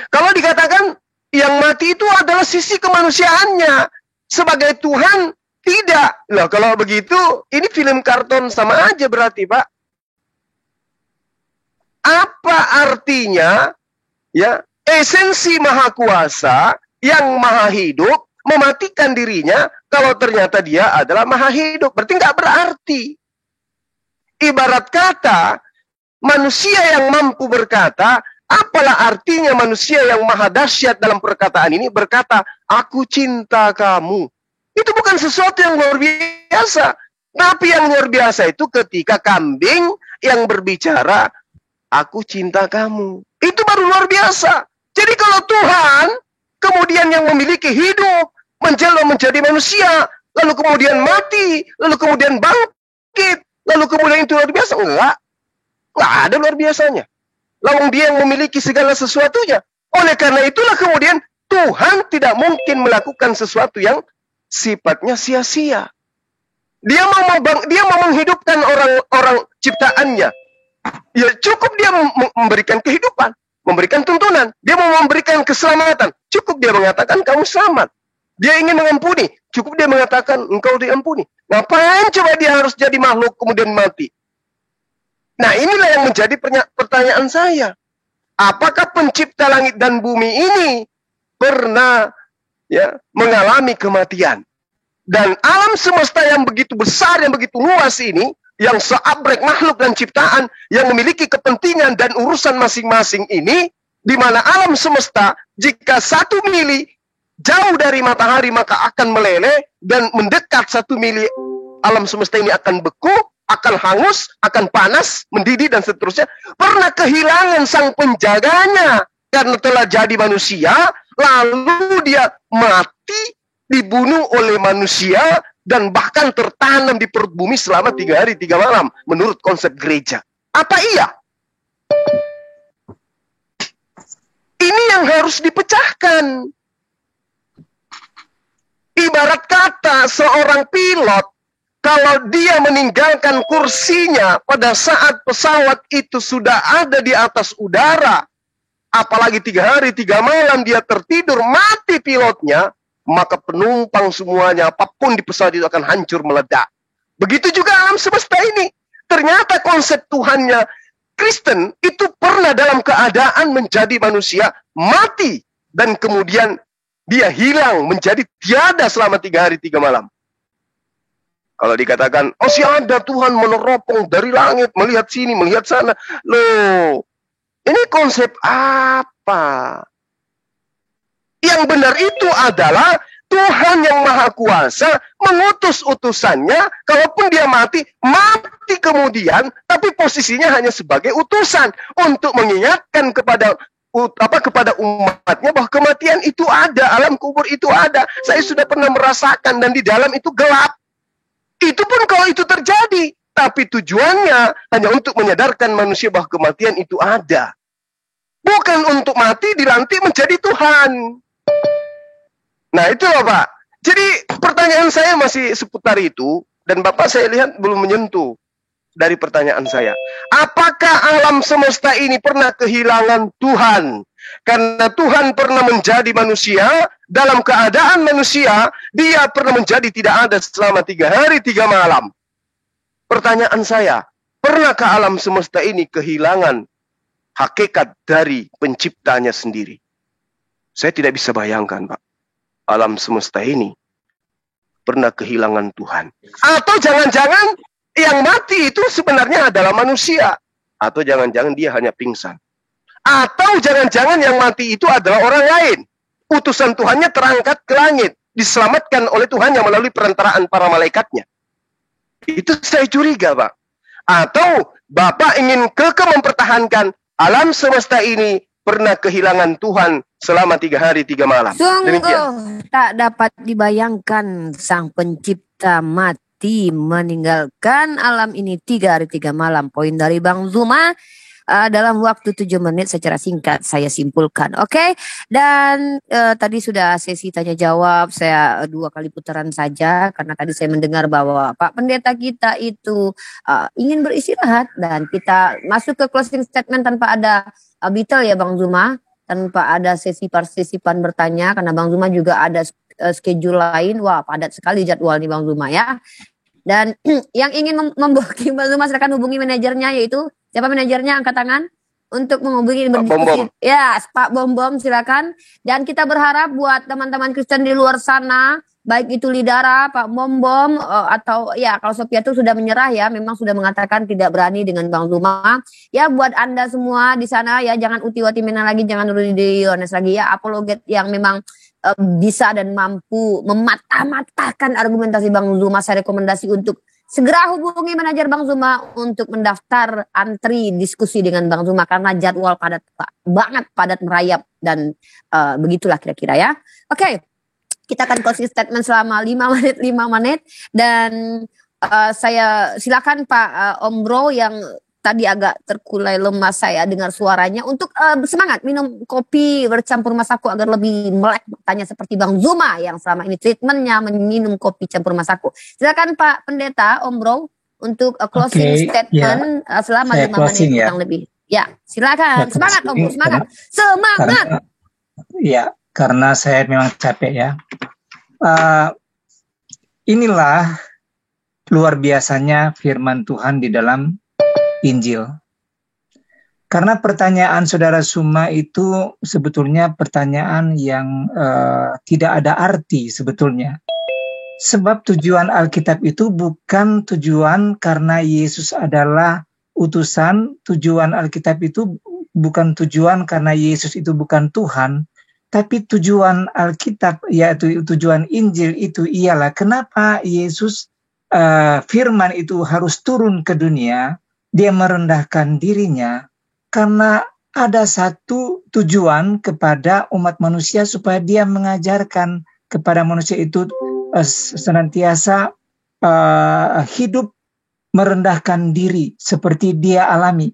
Kalau dikatakan yang mati itu adalah sisi kemanusiaannya, sebagai Tuhan tidak. Loh, kalau begitu ini film kartun sama aja berarti, Pak. Apa artinya ya esensi Maha Kuasa yang Maha Hidup mematikan dirinya kalau ternyata dia adalah Maha Hidup? Berarti nggak berarti. Ibarat kata manusia yang mampu berkata, apalah artinya manusia yang maha dahsyat dalam perkataan ini berkata, aku cinta kamu. Itu bukan sesuatu yang luar biasa. Tapi yang luar biasa itu ketika kambing yang berbicara, aku cinta kamu. Itu baru luar biasa. Jadi kalau Tuhan kemudian yang memiliki hidup, menjelma menjadi manusia, lalu kemudian mati, lalu kemudian bangkit, lalu kemudian itu luar biasa. Enggak ada luar biasanya. Lalu dia yang memiliki segala sesuatunya. Oleh karena itulah kemudian Tuhan tidak mungkin melakukan sesuatu yang sifatnya sia-sia. Dia mau menghidupkan orang-orang ciptaannya. Ya cukup dia memberikan kehidupan, memberikan tuntunan. Dia mau memberikan keselamatan. Cukup dia mengatakan kamu selamat. Dia ingin mengampuni. Cukup dia mengatakan engkau diampuni. Ngapain coba dia harus jadi makhluk kemudian mati? Nah inilah yang menjadi pertanyaan saya. Apakah pencipta langit dan bumi ini pernah mengalami kematian? Dan alam semesta yang begitu besar, yang begitu luas ini, yang seabrek makhluk dan ciptaan, yang memiliki kepentingan dan urusan masing-masing ini, di mana alam semesta, jika 1 mili jauh dari matahari, maka akan meleleh, dan mendekat 1 mili, alam semesta ini akan beku, akan hangus, akan panas, mendidih, dan seterusnya. Pernah kehilangan sang penjaganya, karena telah jadi manusia, lalu dia mati, dibunuh oleh manusia, dan bahkan tertanam di perut bumi selama 3 hari 3 malam, menurut konsep gereja. Apa iya? Ini yang harus dipecahkan. Ibarat kata seorang pilot, kalau dia meninggalkan kursinya pada saat pesawat itu sudah ada di atas udara, apalagi 3 hari 3 malam dia tertidur, mati pilotnya, maka penumpang semuanya, apapun di pesawat itu akan hancur meledak. Begitu juga alam semesta ini. Ternyata konsep Tuhannya Kristen itu pernah dalam keadaan menjadi manusia, mati, dan kemudian dia hilang menjadi tiada selama 3 hari 3 malam. Kalau dikatakan, oh si ada Tuhan meneropong dari langit, melihat sini, melihat sana. Loh, ini konsep apa? Yang benar itu adalah Tuhan yang Maha Kuasa mengutus utusannya, kalaupun dia mati kemudian, tapi posisinya hanya sebagai utusan untuk mengingatkan kepada umatnya bahwa kematian itu ada, alam kubur itu ada. Saya sudah pernah merasakan dan di dalam itu gelap. Itu pun kalau itu terjadi, tapi tujuannya hanya untuk menyadarkan manusia bahwa kematian itu ada. Bukan untuk mati dilantik menjadi Tuhan. Nah itu loh Pak. Jadi pertanyaan saya masih seputar itu. Dan Bapak saya lihat belum menyentuh dari pertanyaan saya. Apakah alam semesta ini pernah kehilangan Tuhan? Karena Tuhan pernah menjadi manusia. Dalam keadaan manusia, dia pernah menjadi tidak ada selama 3 hari 3 malam. Pertanyaan saya, pernahkah alam semesta ini kehilangan hakikat dari penciptanya sendiri? Saya tidak bisa bayangkan Pak. Alam semesta ini pernah kehilangan Tuhan. Atau jangan-jangan yang mati itu sebenarnya adalah manusia. Atau jangan-jangan dia hanya pingsan. Atau jangan-jangan yang mati itu adalah orang lain. Utusan Tuhannya terangkat ke langit. Diselamatkan oleh Tuhan yang melalui perantaraan para malaikatnya. Itu saya curiga Pak. Atau Bapak ingin mempertahankan alam semesta ini pernah kehilangan Tuhan selama 3 hari 3 malam. Sungguh tak dapat dibayangkan sang pencipta mati. mati meninggalkan alam ini 3 hari 3 malam. Poin dari Bang Zuma dalam waktu 7 menit secara singkat saya simpulkan. Oke. Dan tadi sudah sesi tanya jawab. Saya 2 kali putaran saja karena tadi saya mendengar bahwa Pak Pendeta kita itu ingin beristirahat dan kita masuk ke closing statement tanpa ada Beatle ya Bang Zuma, tanpa ada sesi partisipan bertanya karena Bang Zuma juga ada schedule lain. Wah, padat sekali jadwal nih Bang Zuma ya. Dan yang ingin membooking Bang Zuma silakan hubungi manajernya, yaitu siapa manajernya, angkat tangan untuk menghubungi berdiskusi. Ya, Pak Bom silakan. Dan kita berharap buat teman-teman Kristen di luar sana, baik itu Lidara, Pak Bom atau ya kalau Sophia itu sudah menyerah ya, memang sudah mengatakan tidak berani dengan Bang Zuma. Ya buat Anda semua di sana ya, jangan Uti Wati-Mena lagi, jangan Rudy Yones lagi ya, apologet yang memang bisa dan mampu mematah-matahkan argumentasi Bang Zuma. Saya rekomendasi untuk segera hubungi manajer Bang Zuma untuk mendaftar antri diskusi dengan Bang Zuma karena jadwal padat banget, padat merayap dan begitulah kira-kira ya. Oke, kita akan closing statement selama 5 menit dan saya silakan Pak Om Bro yang tadi agak terkulai lemas saya dengar suaranya untuk semangat minum kopi bercampur masaku agar lebih melek matanya seperti Bang Zuma yang selama ini treatmentnya minum kopi campur masaku. Silakan Pak Pendeta Om Bro untuk closing statement selama 5 menit kurang lebih. Ya, silakan. Semangat Om Bro, semangat. Semangat. Karena saya memang capek ya. Inilah luar biasanya firman Tuhan di dalam Injil. Karena pertanyaan Saudara Suma itu sebetulnya pertanyaan yang tidak ada arti sebetulnya. Sebab tujuan Alkitab itu bukan tujuan karena Yesus adalah utusan. Tujuan Alkitab itu bukan tujuan karena Yesus itu bukan Tuhan. Tapi tujuan Alkitab, yaitu tujuan Injil itu ialah kenapa Yesus firman itu harus turun ke dunia. Dia merendahkan dirinya karena ada satu tujuan kepada umat manusia supaya dia mengajarkan kepada manusia itu senantiasa hidup merendahkan diri seperti dia alami.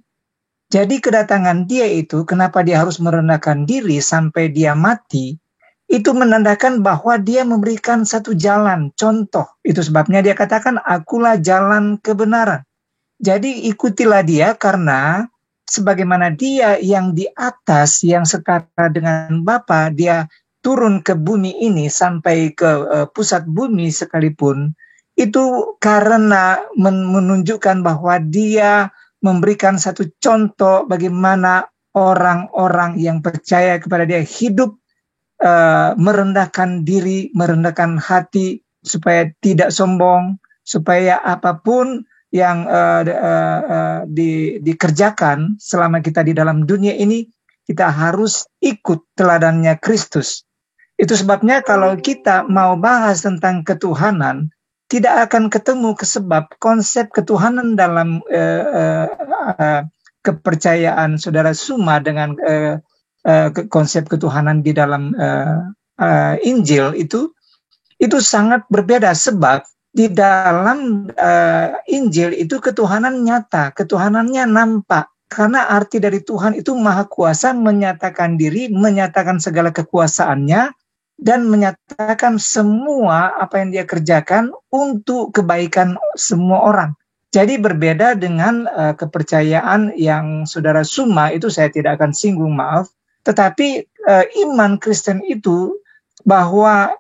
Jadi kedatangan dia itu, kenapa dia harus merendahkan diri sampai dia mati, itu menandakan bahwa dia memberikan satu jalan, contoh. Itu sebabnya dia katakan, akulah jalan kebenaran. Jadi ikutilah dia karena sebagaimana dia yang di atas, yang setara dengan Bapa, dia turun ke bumi ini sampai ke pusat bumi sekalipun, itu karena menunjukkan bahwa dia memberikan satu contoh bagaimana orang-orang yang percaya kepada dia hidup merendahkan diri, merendahkan hati, supaya tidak sombong, supaya apapun yang dikerjakan selama kita di dalam dunia ini, kita harus ikut teladannya Kristus. Itu sebabnya kalau kita mau bahas tentang ketuhanan, tidak akan ketemu sebab konsep ketuhanan dalam kepercayaan Saudara Suma dengan konsep ketuhanan di dalam Injil itu sangat berbeda. Sebab di dalam Injil itu ketuhanan nyata, ketuhanannya nampak. Karena arti dari Tuhan itu maha kuasa, menyatakan diri, menyatakan segala kekuasaannya, dan menyatakan semua apa yang dia kerjakan untuk kebaikan semua orang. Jadi berbeda dengan kepercayaan yang Saudara Suma, itu saya tidak akan singgung, maaf. Tetapi iman Kristen itu bahwa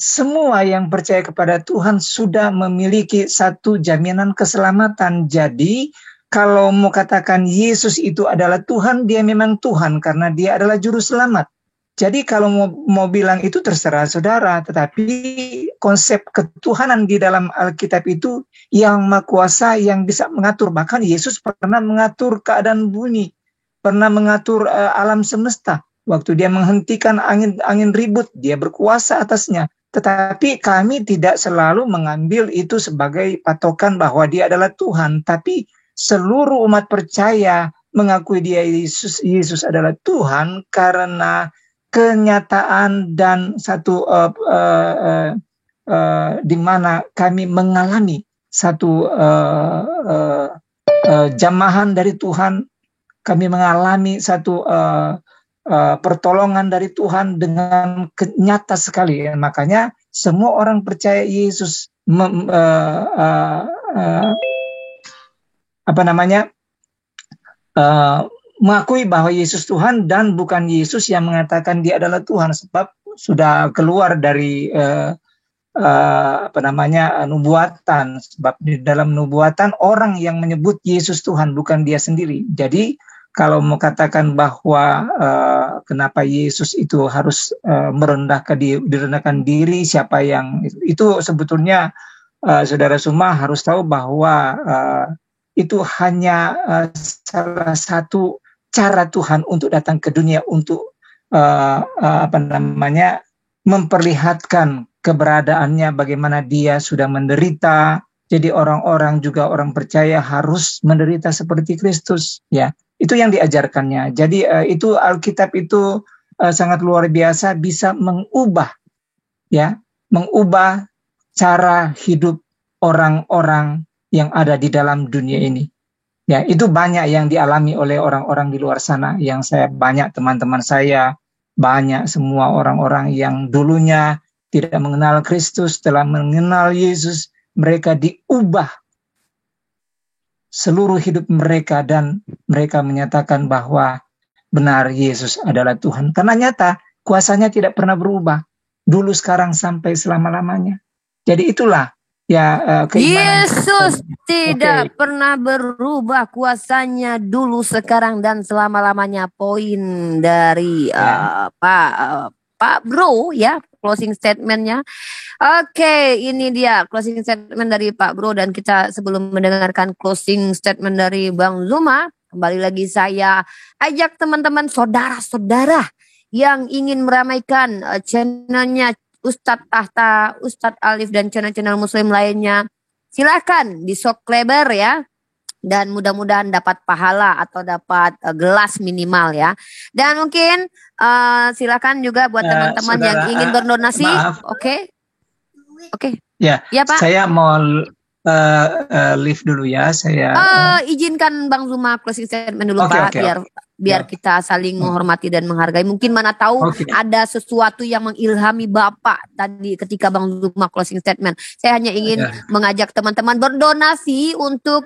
semua yang percaya kepada Tuhan sudah memiliki satu jaminan keselamatan. Jadi kalau mau katakan Yesus itu adalah Tuhan, dia memang Tuhan karena dia adalah juru selamat. Jadi kalau mau bilang itu terserah saudara, tetapi konsep ketuhanan di dalam Alkitab itu yang maha kuasa, yang bisa mengatur. Bahkan Yesus pernah mengatur keadaan bumi, pernah mengatur alam semesta. Waktu dia menghentikan angin ribut, dia berkuasa atasnya. Tetapi kami tidak selalu mengambil itu sebagai patokan bahwa dia adalah Tuhan. Tapi seluruh umat percaya mengakui dia Yesus adalah Tuhan karena kenyataan dan satu di mana kami mengalami satu jamahan dari Tuhan, kami mengalami satu pertolongan dari Tuhan dengan nyata sekali. Makanya semua orang percaya Yesus mengakui bahwa Yesus Tuhan dan bukan Yesus yang mengatakan dia adalah Tuhan, sebab sudah keluar dari nubuatan. Sebab di dalam nubuatan orang yang menyebut Yesus Tuhan, bukan dia sendiri. Jadi kalau mau katakan bahwa kenapa Yesus itu harus direndahkan diri, siapa yang itu sebetulnya saudara semua harus tahu bahwa itu hanya salah satu cara Tuhan untuk datang ke dunia untuk memperlihatkan keberadaannya, bagaimana dia sudah menderita. Jadi orang-orang juga orang percaya harus menderita seperti Kristus, ya. Itu yang diajarkannya. Jadi itu Alkitab itu sangat luar biasa, bisa mengubah cara hidup orang-orang yang ada di dalam dunia ini. Ya, itu banyak yang dialami oleh orang-orang di luar sana. Yang banyak teman-teman saya, banyak semua orang-orang yang dulunya tidak mengenal Kristus, telah mengenal Yesus, mereka diubah seluruh hidup mereka dan mereka menyatakan bahwa benar Yesus adalah Tuhan. Karena nyata kuasanya tidak pernah berubah. Dulu, sekarang, sampai selama-lamanya. Jadi itulah keimanan. Yesus tidak pernah berubah, kuasanya dulu, sekarang, dan selama-lamanya. Poin dari Pak Bro, ya, closing statementnya. Oke, ini dia closing statement dari Pak Bro, dan kita sebelum mendengarkan closing statement dari Bang Zuma, kembali lagi saya ajak teman-teman saudara-saudara yang ingin meramaikan channelnya Ustadz Tahta, Ustadz Alif, dan channel-channel muslim lainnya. Silakan di subscriber ya. Dan mudah-mudahan dapat pahala atau dapat gelas minimal ya. Dan mungkin silakan juga buat teman-teman yang ingin berdonasi. Oke. Ya, Pak. Saya mau live dulu ya. Saya izinkan Bang Zuma closing statement dulu Pak, biar kita saling menghormati dan menghargai. Mungkin mana tahu ada sesuatu yang mengilhami Bapak tadi ketika Bang Zuma closing statement. Saya hanya ingin mengajak teman-teman berdonasi untuk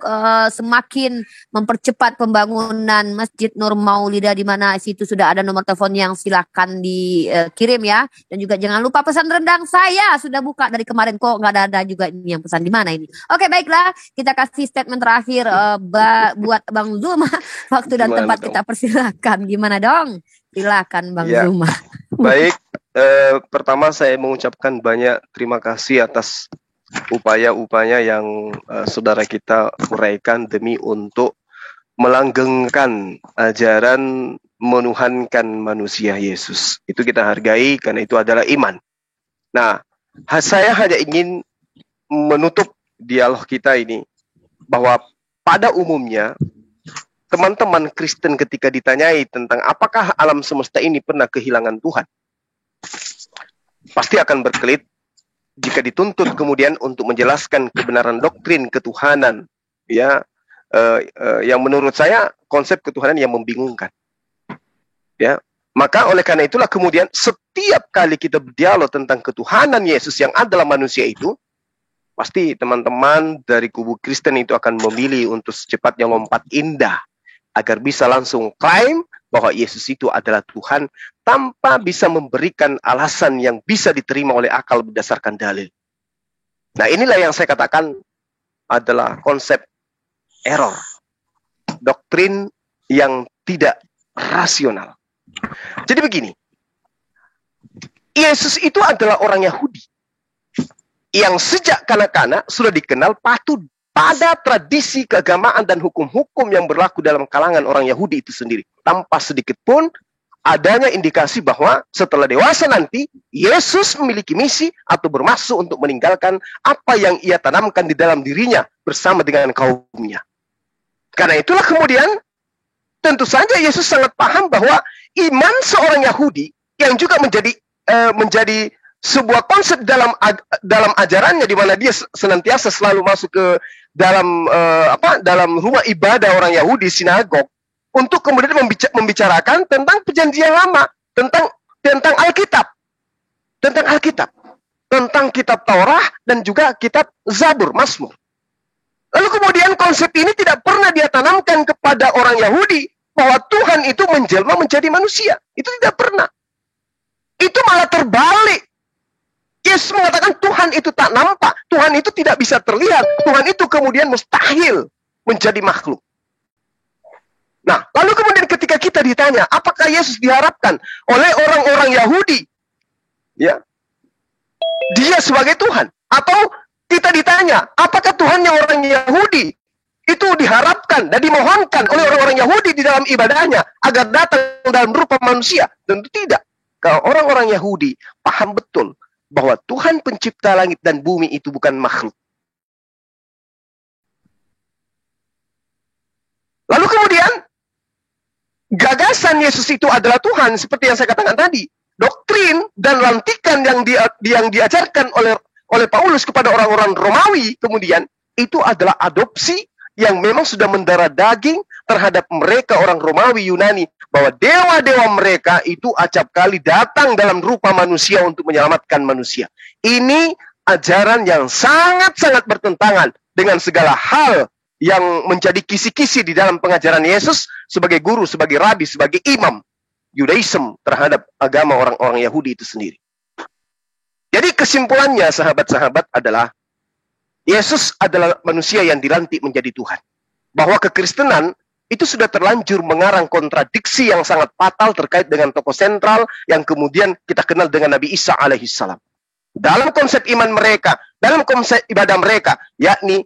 semakin mempercepat pembangunan Masjid Nur Maulidah, di mana situ sudah ada nomor telepon yang silakan dikirim ya. Dan juga jangan lupa pesan rendang saya sudah buka dari kemarin, kok nggak ada juga ini yang pesan di mana ini. Oke, baiklah, kita kasih statement terakhir buat Bang Zuma. Waktu dan tempat kita persilakan. Gimana dong? Silakan Bang Zuma. Baik, pertama saya mengucapkan banyak terima kasih atas upaya-upaya yang saudara kita uraikan demi untuk melanggengkan ajaran menuhankan manusia Yesus. Itu kita hargai karena itu adalah iman. Nah, saya hanya ingin menutup dialog kita ini bahwa pada umumnya teman-teman Kristen ketika ditanyai tentang apakah alam semesta ini pernah kehilangan Tuhan, pasti akan berkelit jika dituntut kemudian untuk menjelaskan kebenaran doktrin ketuhanan, yang menurut saya konsep ketuhanan yang membingungkan. Ya, maka oleh karena itulah kemudian setiap kali kita berdialog tentang ketuhanan Yesus yang adalah manusia itu, pasti teman-teman dari kubu Kristen itu akan memilih untuk secepatnya lompat indah agar bisa langsung klaim bahwa Yesus itu adalah Tuhan tanpa bisa memberikan alasan yang bisa diterima oleh akal berdasarkan dalil. Nah, inilah yang saya katakan adalah konsep error, doktrin yang tidak rasional. Jadi begini, Yesus itu adalah orang Yahudi yang sejak kanak-kanak sudah dikenal patuh pada tradisi keagamaan dan hukum-hukum yang berlaku dalam kalangan orang Yahudi itu sendiri. Tanpa sedikit pun adanya indikasi bahwa setelah dewasa nanti, Yesus memiliki misi atau bermaksud untuk meninggalkan apa yang ia tanamkan di dalam dirinya bersama dengan kaumnya. Karena itulah kemudian, tentu saja Yesus sangat paham bahwa iman seorang Yahudi yang juga menjadi sebuah konsep dalam ajarannya, di mana dia senantiasa selalu masuk ke dalam rumah ibadah orang Yahudi, sinagog, untuk kemudian membicarakan tentang perjanjian lama, tentang Alkitab, tentang kitab Taurat dan juga kitab Zabur, Mazmur. Lalu kemudian konsep ini tidak pernah dia tanamkan kepada orang Yahudi bahwa Tuhan itu menjelma menjadi manusia. Itu tidak pernah. Itu malah terbalik. Yesus mengatakan Tuhan itu tak nampak, Tuhan itu tidak bisa terlihat, Tuhan itu kemudian mustahil menjadi makhluk. Nah, lalu kemudian ketika kita ditanya, apakah Yesus diharapkan oleh orang-orang Yahudi, ya, dia sebagai Tuhan? Atau kita ditanya, apakah Tuhan yang orang Yahudi itu diharapkan dan dimohonkan oleh orang-orang Yahudi di dalam ibadahnya agar datang dalam rupa manusia? Tentu tidak. Kalau orang-orang Yahudi paham betul bahwa Tuhan pencipta langit dan bumi itu bukan makhluk. Lalu kemudian gagasan Yesus itu adalah Tuhan, seperti yang saya katakan tadi. Doktrin dan lantikan yang diajarkan oleh Paulus kepada orang-orang Romawi kemudian itu adalah adopsi yang memang sudah mendarah daging terhadap mereka orang Romawi Yunani, bahwa dewa-dewa mereka itu acap kali datang dalam rupa manusia untuk menyelamatkan manusia. Ini ajaran yang sangat-sangat bertentangan dengan segala hal yang menjadi kisi-kisi di dalam pengajaran Yesus sebagai guru, sebagai rabi, sebagai imam Yudaism terhadap agama orang-orang Yahudi itu sendiri. Jadi kesimpulannya sahabat-sahabat adalah Yesus adalah manusia yang dilantik menjadi Tuhan. Bahwa kekristenan itu sudah terlanjur mengarang kontradiksi yang sangat fatal terkait dengan tokoh sentral yang kemudian kita kenal dengan Nabi Isa alaihissalam. Dalam konsep iman mereka, dalam konsep ibadah mereka, yakni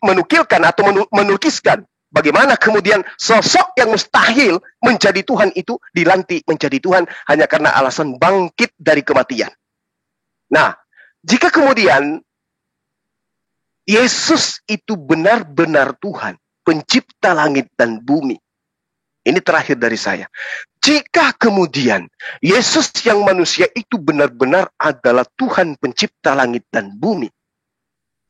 menukilkan atau menukiskan bagaimana kemudian sosok yang mustahil menjadi Tuhan itu dilantik menjadi Tuhan hanya karena alasan bangkit dari kematian. Nah, jika kemudian Yesus itu benar-benar Tuhan, pencipta langit dan bumi. Ini terakhir dari saya. Jika kemudian Yesus yang manusia itu benar-benar adalah Tuhan pencipta langit dan bumi,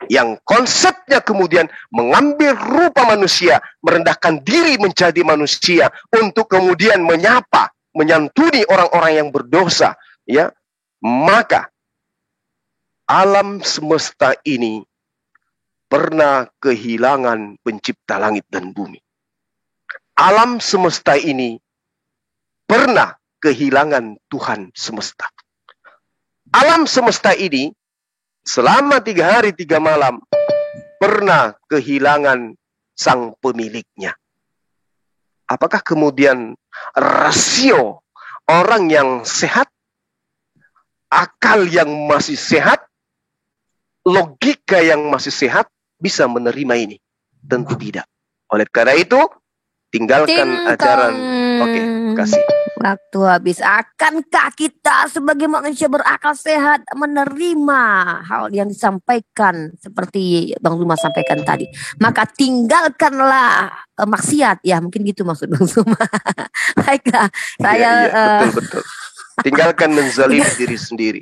yang konsepnya kemudian mengambil rupa manusia, merendahkan diri menjadi manusia untuk kemudian menyapa, menyantuni orang-orang yang berdosa, ya, maka alam semesta ini pernah kehilangan pencipta langit dan bumi. Alam semesta ini pernah kehilangan Tuhan semesta. Alam semesta ini selama 3 hari 3 malam pernah kehilangan sang pemiliknya. Apakah kemudian rasio orang yang sehat, akal yang masih sehat, logika yang masih sehat bisa menerima ini? Tentu tidak. Oleh karena itu, tinggalkan ajaran. Oke, kasih. Waktu habis. Akankah kita sebagai manusia berakal sehat menerima hal yang disampaikan seperti Bang Zuma sampaikan tadi? Maka tinggalkanlah maksiat. Ya mungkin gitu maksud Bang Zuma. Baiklah, saya betul. Tinggalkan menzalimi diri sendiri.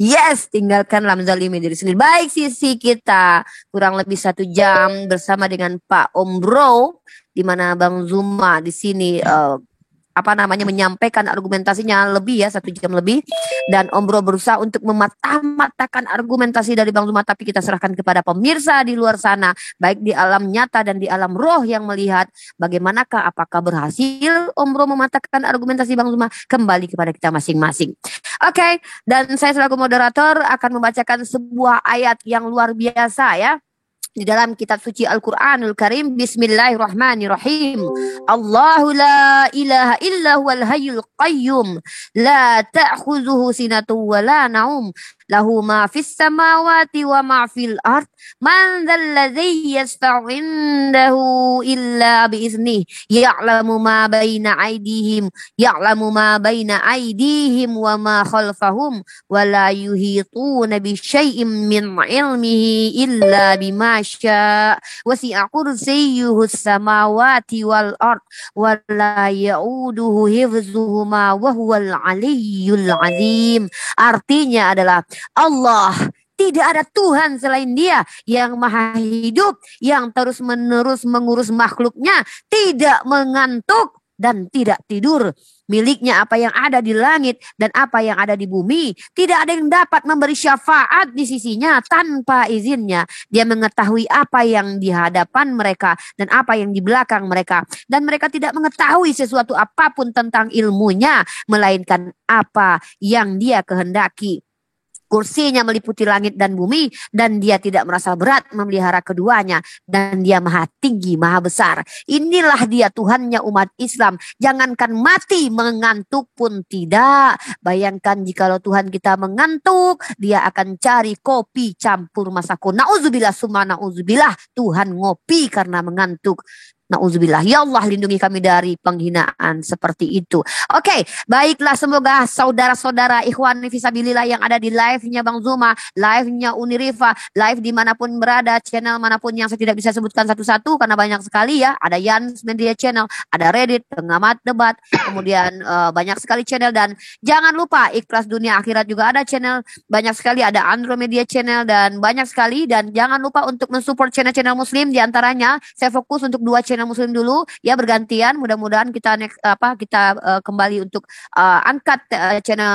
Yes, tinggalkanlah menzalimi diri sendiri. Baik, sisi kita kurang lebih 1 jam bersama dengan Pak Om Bro, di mana Bang Zuma di sini menyampaikan argumentasinya lebih ya 1 jam lebih, dan Om Bro berusaha untuk mematah-matahkan argumentasi dari Bang Zuma, tapi kita serahkan kepada pemirsa di luar sana, baik di alam nyata dan di alam roh yang melihat bagaimanakah, apakah berhasil Om Bro mematahkan argumentasi Bang Zuma, kembali kepada kita masing-masing. Oke, dan saya selaku moderator akan membacakan sebuah ayat yang luar biasa ya. Di dalam kitab suci Al-Quranul Karim, Bismillahirrahmanirrahim. Allahu la ilaha illa huwal hayyul qayyum, la ta'khuzuhu sinatu wa la naum, lahu ma fis samawati wa ma fil ard man dzalladzi yashfa'u indahu illa biiznih ya'lamu ma baina aydihim wa ma khalfahum wa la yuhituna bi syai'in min ilmihi illa bima syaa wasi'a kursiyyuhu samawati wal ard wa la ya'uduhu hifdzuhuma wa huwal aliyyul azim. Artinya adalah Allah tidak ada Tuhan selain Dia yang maha hidup, yang terus-menerus mengurus makhluknya, tidak mengantuk dan tidak tidur. Miliknya apa yang ada di langit dan apa yang ada di bumi. Tidak ada yang dapat memberi syafaat di sisinya tanpa izinnya. Dia mengetahui apa yang di hadapan mereka dan apa yang di belakang mereka. Dan mereka tidak mengetahui sesuatu apapun tentang ilmunya, melainkan apa yang Dia kehendaki. Kursinya meliputi langit dan bumi dan Dia tidak merasa berat memelihara keduanya dan Dia maha tinggi, maha besar. Inilah Dia Tuhannya umat Islam. Jangankan mati, mengantuk pun tidak. Bayangkan jikalau Tuhan kita mengantuk, Dia akan cari kopi campur masako. Nauzubillah summa nauzubillah, Tuhan ngopi karena mengantuk. Nauzubillah. Ya Allah, lindungi kami dari penghinaan seperti itu. Oke, baiklah, semoga saudara-saudara ikhwan fisabilillah yang ada di live-nya Bang Zuma, live-nya Unirifa, live dimanapun berada, channel manapun yang saya tidak bisa sebutkan satu-satu karena banyak sekali ya. Ada Yans Media Channel, ada Reddit, Pengamat Debat, kemudian banyak sekali channel. Dan jangan lupa Ikhlas Dunia Akhirat juga ada channel, banyak sekali, ada Andro Media Channel dan banyak sekali. Dan jangan lupa untuk mensupport channel-channel muslim, diantaranya saya fokus untuk 2 channel muslim dulu ya, bergantian. Mudah-mudahan kita kembali untuk angkat channel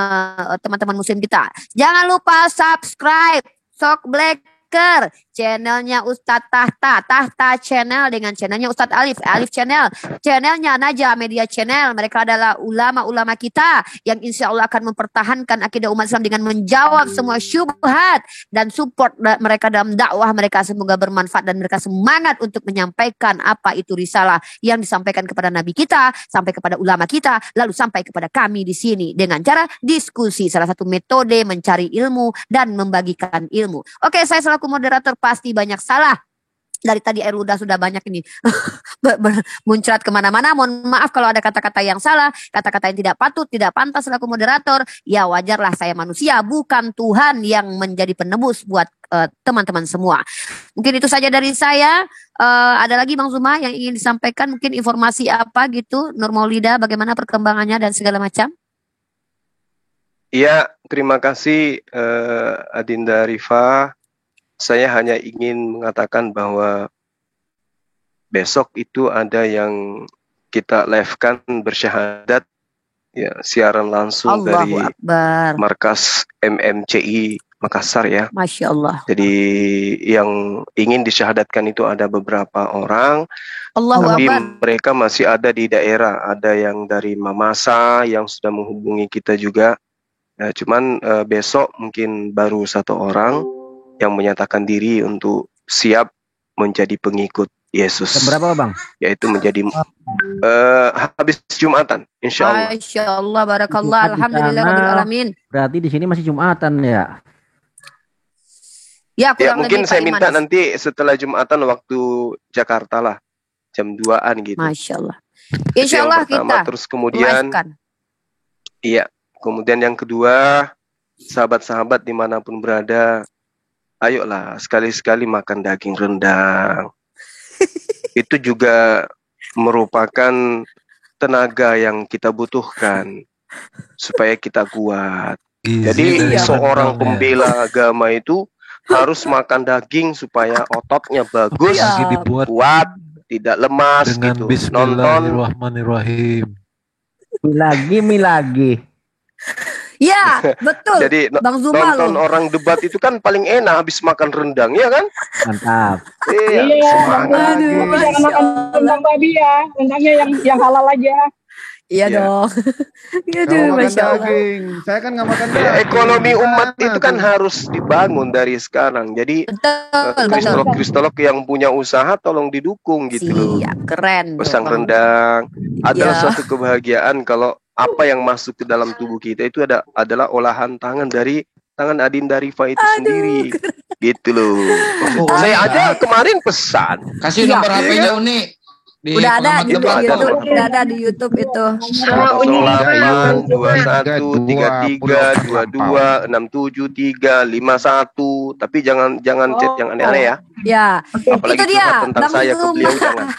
teman-teman muslim kita. Jangan lupa subscribe Sok Blacker, channelnya Ustadz Tahta channel dengan channelnya Ustadz Alif channel, channelnya Najah Media Channel. Mereka adalah ulama-ulama kita yang insya Allah akan mempertahankan akidah umat Islam dengan menjawab semua syubhat dan support mereka dalam dakwah mereka. Semoga bermanfaat dan mereka semangat untuk menyampaikan apa itu risalah yang disampaikan kepada Nabi kita, sampai kepada ulama kita, lalu sampai kepada kami di sini dengan cara diskusi, salah satu metode mencari ilmu dan membagikan ilmu. Oke, saya selaku moderator pasti banyak salah. Dari tadi air ludah sudah banyak ini muncrat kemana-mana. Mohon maaf kalau ada kata-kata yang salah, kata-kata yang tidak patut, tidak pantas selaku moderator. Ya wajarlah, saya manusia, bukan Tuhan yang menjadi penebus buat teman-teman semua. Mungkin itu saja dari saya. Ada lagi Bang Zuma yang ingin disampaikan, mungkin informasi apa gitu, Nur Maulida, bagaimana perkembangannya dan segala macam? Iya, terima kasih Adinda Rifa. Saya hanya ingin mengatakan bahwa besok itu ada yang kita live-kan bersyahadat, ya, siaran langsung Allahu dari Akbar. Markas MMCI Makassar ya. Masya Allah. Jadi yang ingin disyahadatkan itu ada beberapa orang, Allahu tapi Akbar. mereka masih ada di daerah. Ada yang dari Mamasa yang sudah menghubungi kita juga. Cuman besok mungkin baru 1 orang yang menyatakan diri untuk siap menjadi pengikut Yesus. Berapa Bang? Yaitu menjadi habis Jumatan, insya Allah. Masya Allah, barakallah, alhamdulillah, rabbil alamin. Berarti di sini masih Jumatan ya? Ya, kurang mungkin lebih, saya Pak minta Iman. nanti setelah Jumatan waktu Jakarta lah, jam 2-an gitu. Masya Allah. Insya Allah kita Terus kemudian, live-kan. iya, kemudian yang kedua, sahabat-sahabat dimanapun berada, ayolah sekali-sekali makan daging rendang. Itu juga merupakan tenaga yang kita butuhkan supaya kita kuat. Jadi seorang pembela agama itu harus makan daging supaya ototnya bagus, kuat, tidak lemas dengan gitu. Bismillahirrahmanirrahim. Milagi. Ya, betul. Jadi Bang Zuma nonton loh. orang debat itu kan paling enak habis makan rendang, ya kan? Mantap. Iya, semangat. Aduh, Jangan Masya makan Allah. rendang babi ya, rendangnya yang halal aja. Iya Ya. dong. Aduh, Kalau makan Masya Allah. daging, saya kan nggak makan Ya, daging. ekonomi umat Gimana itu kan tuh? harus dibangun dari sekarang. Jadi Betul. kristolog-kristolog yang punya usaha tolong didukung gitu loh. Siap, keren. Pasang Bang. rendang adalah Ya. suatu kebahagiaan kalau apa yang masuk ke dalam tubuh kita itu adalah olahan tangan dari tangan Adinda Rifa itu sendiri. Gitu loh. Saya aja kemarin pesan. Kasih Iya. nomor HP-nya Uni. Di Udah ada di pengamat tempat. YouTube, udah ada di YouTube itu. 08 21 33 22 67 351. Tapi jangan chat yang aneh-aneh ya. Ya, Apalagi itu dia, curhat tentang Bang saya ke Zuma. beliau jangan.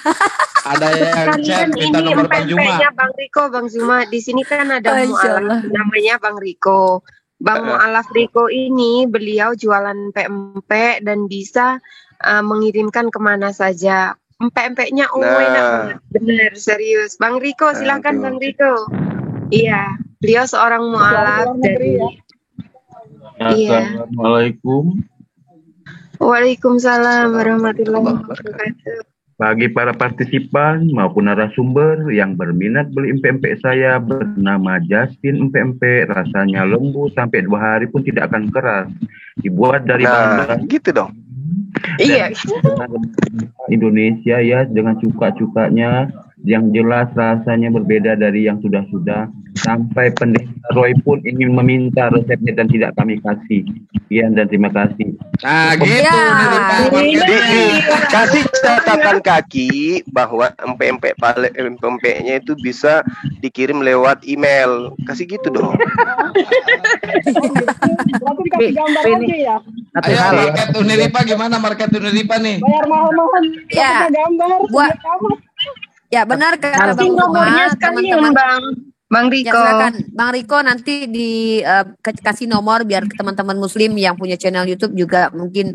Ada yang chat Kalian minta ini nomor Bang Juma. empek-empeknya Bang Riko, Bang Zuma. Di sini kan ada Masya mualaf Allah. namanya Bang Riko. Bang Mualaf Riko ini beliau jualan empek-empek dan bisa mengirimkan kemana saja. Empek-empeknya enak banget. Bener, serius. Bang Riko, silakan Bang Riko. Iya, beliau seorang mualaf dari Assalamualaikum. Waalaikumsalam warahmatullahi wabarakatuh. Bagi para partisipan maupun narasumber yang berminat beli empek-empek saya bernama Justin empek-empek, rasanya lembut sampai 2 hari pun tidak akan keras. Dibuat dari bahan gitu dong. Iya. Indonesia ya, dengan cuka-cukanya yang jelas rasanya berbeda dari yang sudah-sudah. Sampai Pendeta Roy pun ingin meminta resepnya dan tidak kami kasih. Sekian dan terima kasih. Nah gitu Kasih catatan kaki bahwa empek-empeknya itu bisa dikirim lewat email. Kasih gitu dong. Berarti dikasih gambar aja ya. Ayo market Uniripa gimana market Uniripa nih? Bayar mahal-mahal. Ya. Kasih gambar. Buat sejak amat. ya benar kata Kasih Bang nomornya Zuma, sekalian teman-teman. Bang Ya Riko. silakan Bang Riko nanti kasih nomor biar teman-teman Muslim yang punya channel YouTube juga mungkin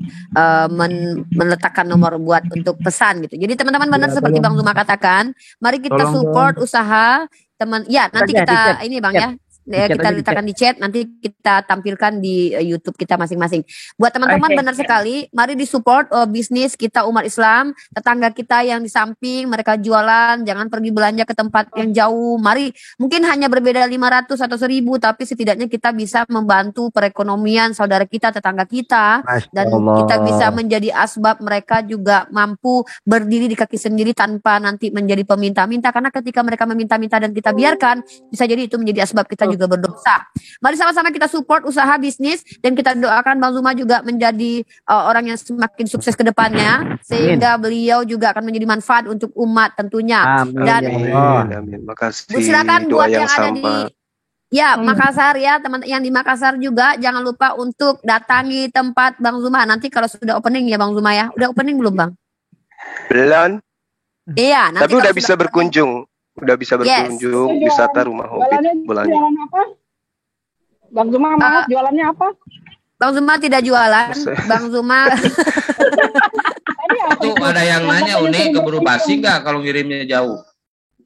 meletakkan nomor buat untuk pesan gitu. Jadi teman-teman benar seperti Bang Zuma katakan, mari kita support usaha teman. Ya nanti kita ini Bang ya. Kita letakkan di chat, nanti kita tampilkan di YouTube kita masing-masing. Buat teman-teman benar sekali, mari disupport bisnis kita umat Islam, tetangga kita yang di samping, mereka jualan, jangan pergi belanja ke tempat yang jauh. Mari, mungkin hanya berbeda 500 atau 1000, tapi setidaknya kita bisa membantu perekonomian saudara kita, tetangga kita, dan kita bisa menjadi asbab mereka juga mampu berdiri di kaki sendiri tanpa nanti menjadi peminta-minta, karena ketika mereka meminta-minta dan kita biarkan, bisa jadi itu menjadi asbab kita juga berdosa. Mari sama-sama kita support usaha bisnis dan kita doakan Bang Zuma juga menjadi orang yang semakin sukses ke depannya sehingga beliau juga akan menjadi manfaat untuk umat tentunya. Dan Amin. Makasih. silakan Doa buat yang ada sama. di Makassar ya, teman yang di Makassar juga jangan lupa untuk datangi tempat Bang Zuma nanti kalau sudah opening ya Bang Zuma ya. Udah opening belum Bang? Belum. Iya, nanti Tapi udah kalau bisa berkunjung. Udah bisa berkunjung wisata rumah hobbit bulannya. Jualan apa? Bang Zuma maaf, jualannya apa? Bang Zuma tidak jualan. Bang Zuma Tuh ada yang nanya Uni keburu basi nggak kalau ngirimnya jauh?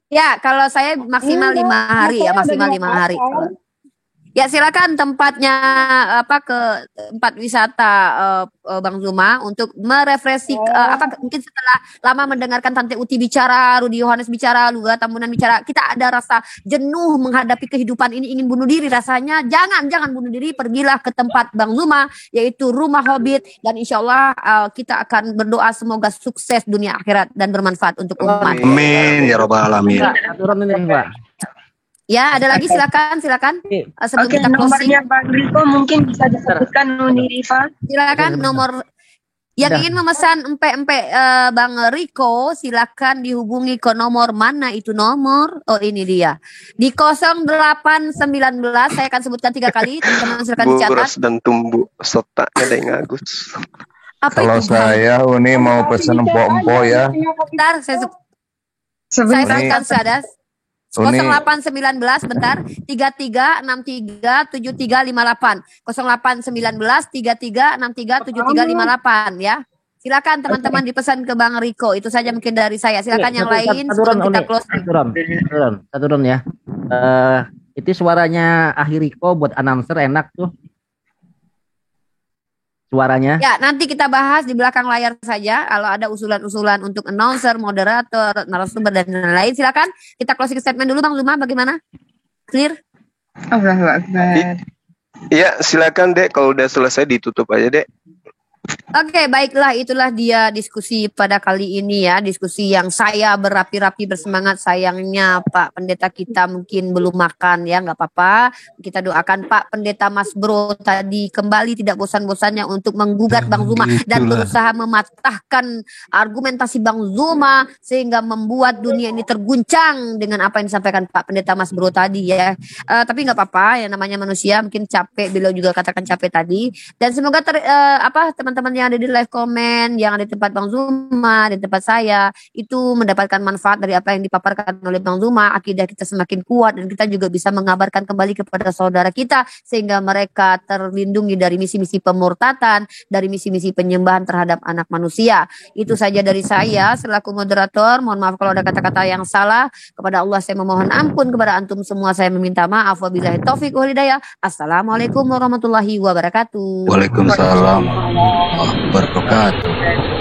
ya kalau saya maksimal 5 hari ya, maksimal 5 hari. Ya silakan tempatnya ke tempat wisata Bang Zuma untuk merefreshi mungkin setelah lama mendengarkan Tante Uti bicara, Rudi Yohanes bicara, Luga Tambunan bicara, kita ada rasa jenuh menghadapi kehidupan ini, ingin bunuh diri rasanya. Jangan bunuh diri, pergilah ke tempat Bang Zuma yaitu Rumah Hobbit dan insya Allah kita akan berdoa semoga sukses dunia akhirat dan bermanfaat untuk umat. Amin ya robbal alamin. Aturan ini Mbak. Ya, ada lagi silakan. Sebelum Oke, kita closing. nomornya Bang Riko mungkin bisa disebutkan Nuni Rifa. Silakan nomor yang ingin memesan empek-empek Bang Riko, silakan dihubungi ke nomor mana itu nomor? Oh, ini dia. Di 0819 saya akan sebutkan 3 kali, teman-teman silakan dicatat. Buras dan tumbuh sotaknya ada yang agus. Kalau saya Uni mau pesen empok-empok ya. Bentar, saya sebutkan saja. 0819 bentar 33637358 0819 33637358 ya. Silakan teman-teman dipesan ke Bang Riko. Itu saja mungkin dari saya. Silakan yang lain sebelum kita closing. Satu run ya. Itu suaranya Ahi Riko buat announcer enak tuh. Suaranya. Ya, nanti kita bahas di belakang layar saja. Kalau ada usulan-usulan untuk announcer, moderator, narasumber dan lain-lain, silakan. Kita closing statement dulu Bang Zuma, bagaimana? Clear? Allahu Akbar. Iya, silakan Dek. Kalau udah selesai ditutup aja Dek. Oke, baiklah, itulah dia diskusi pada kali ini ya, diskusi yang saya berapi-rapi bersemangat. Sayangnya Pak Pendeta kita mungkin belum makan ya, nggak apa-apa. Kita doakan Pak Pendeta Mas Bro tadi kembali tidak bosan-bosannya untuk menggugat Bang Zuma dan berusaha mematahkan argumentasi Bang Zuma sehingga membuat dunia ini terguncang dengan apa yang disampaikan Pak Pendeta Mas Bro tadi ya. Tapi nggak apa-apa, ya namanya manusia mungkin capek, beliau juga katakan capek tadi. Dan semoga teman-teman yang ada di live comment, yang ada di tempat Bang Zuma, di tempat saya, itu mendapatkan manfaat dari apa yang dipaparkan oleh Bang Zuma. Akidah kita semakin kuat dan kita juga bisa mengabarkan kembali kepada saudara kita sehingga mereka terlindungi dari misi-misi pemurtatan, dari misi-misi penyembahan terhadap anak manusia. Itu saja dari saya selaku moderator. Mohon maaf kalau ada kata-kata yang salah. Kepada Allah saya memohon ampun, kepada antum semua saya meminta maaf. Wabillahi taufiq wal hidayah. Assalamualaikum warahmatullahi wabarakatuh. Waalaikumsalam warahmatullahi wabarakatuh.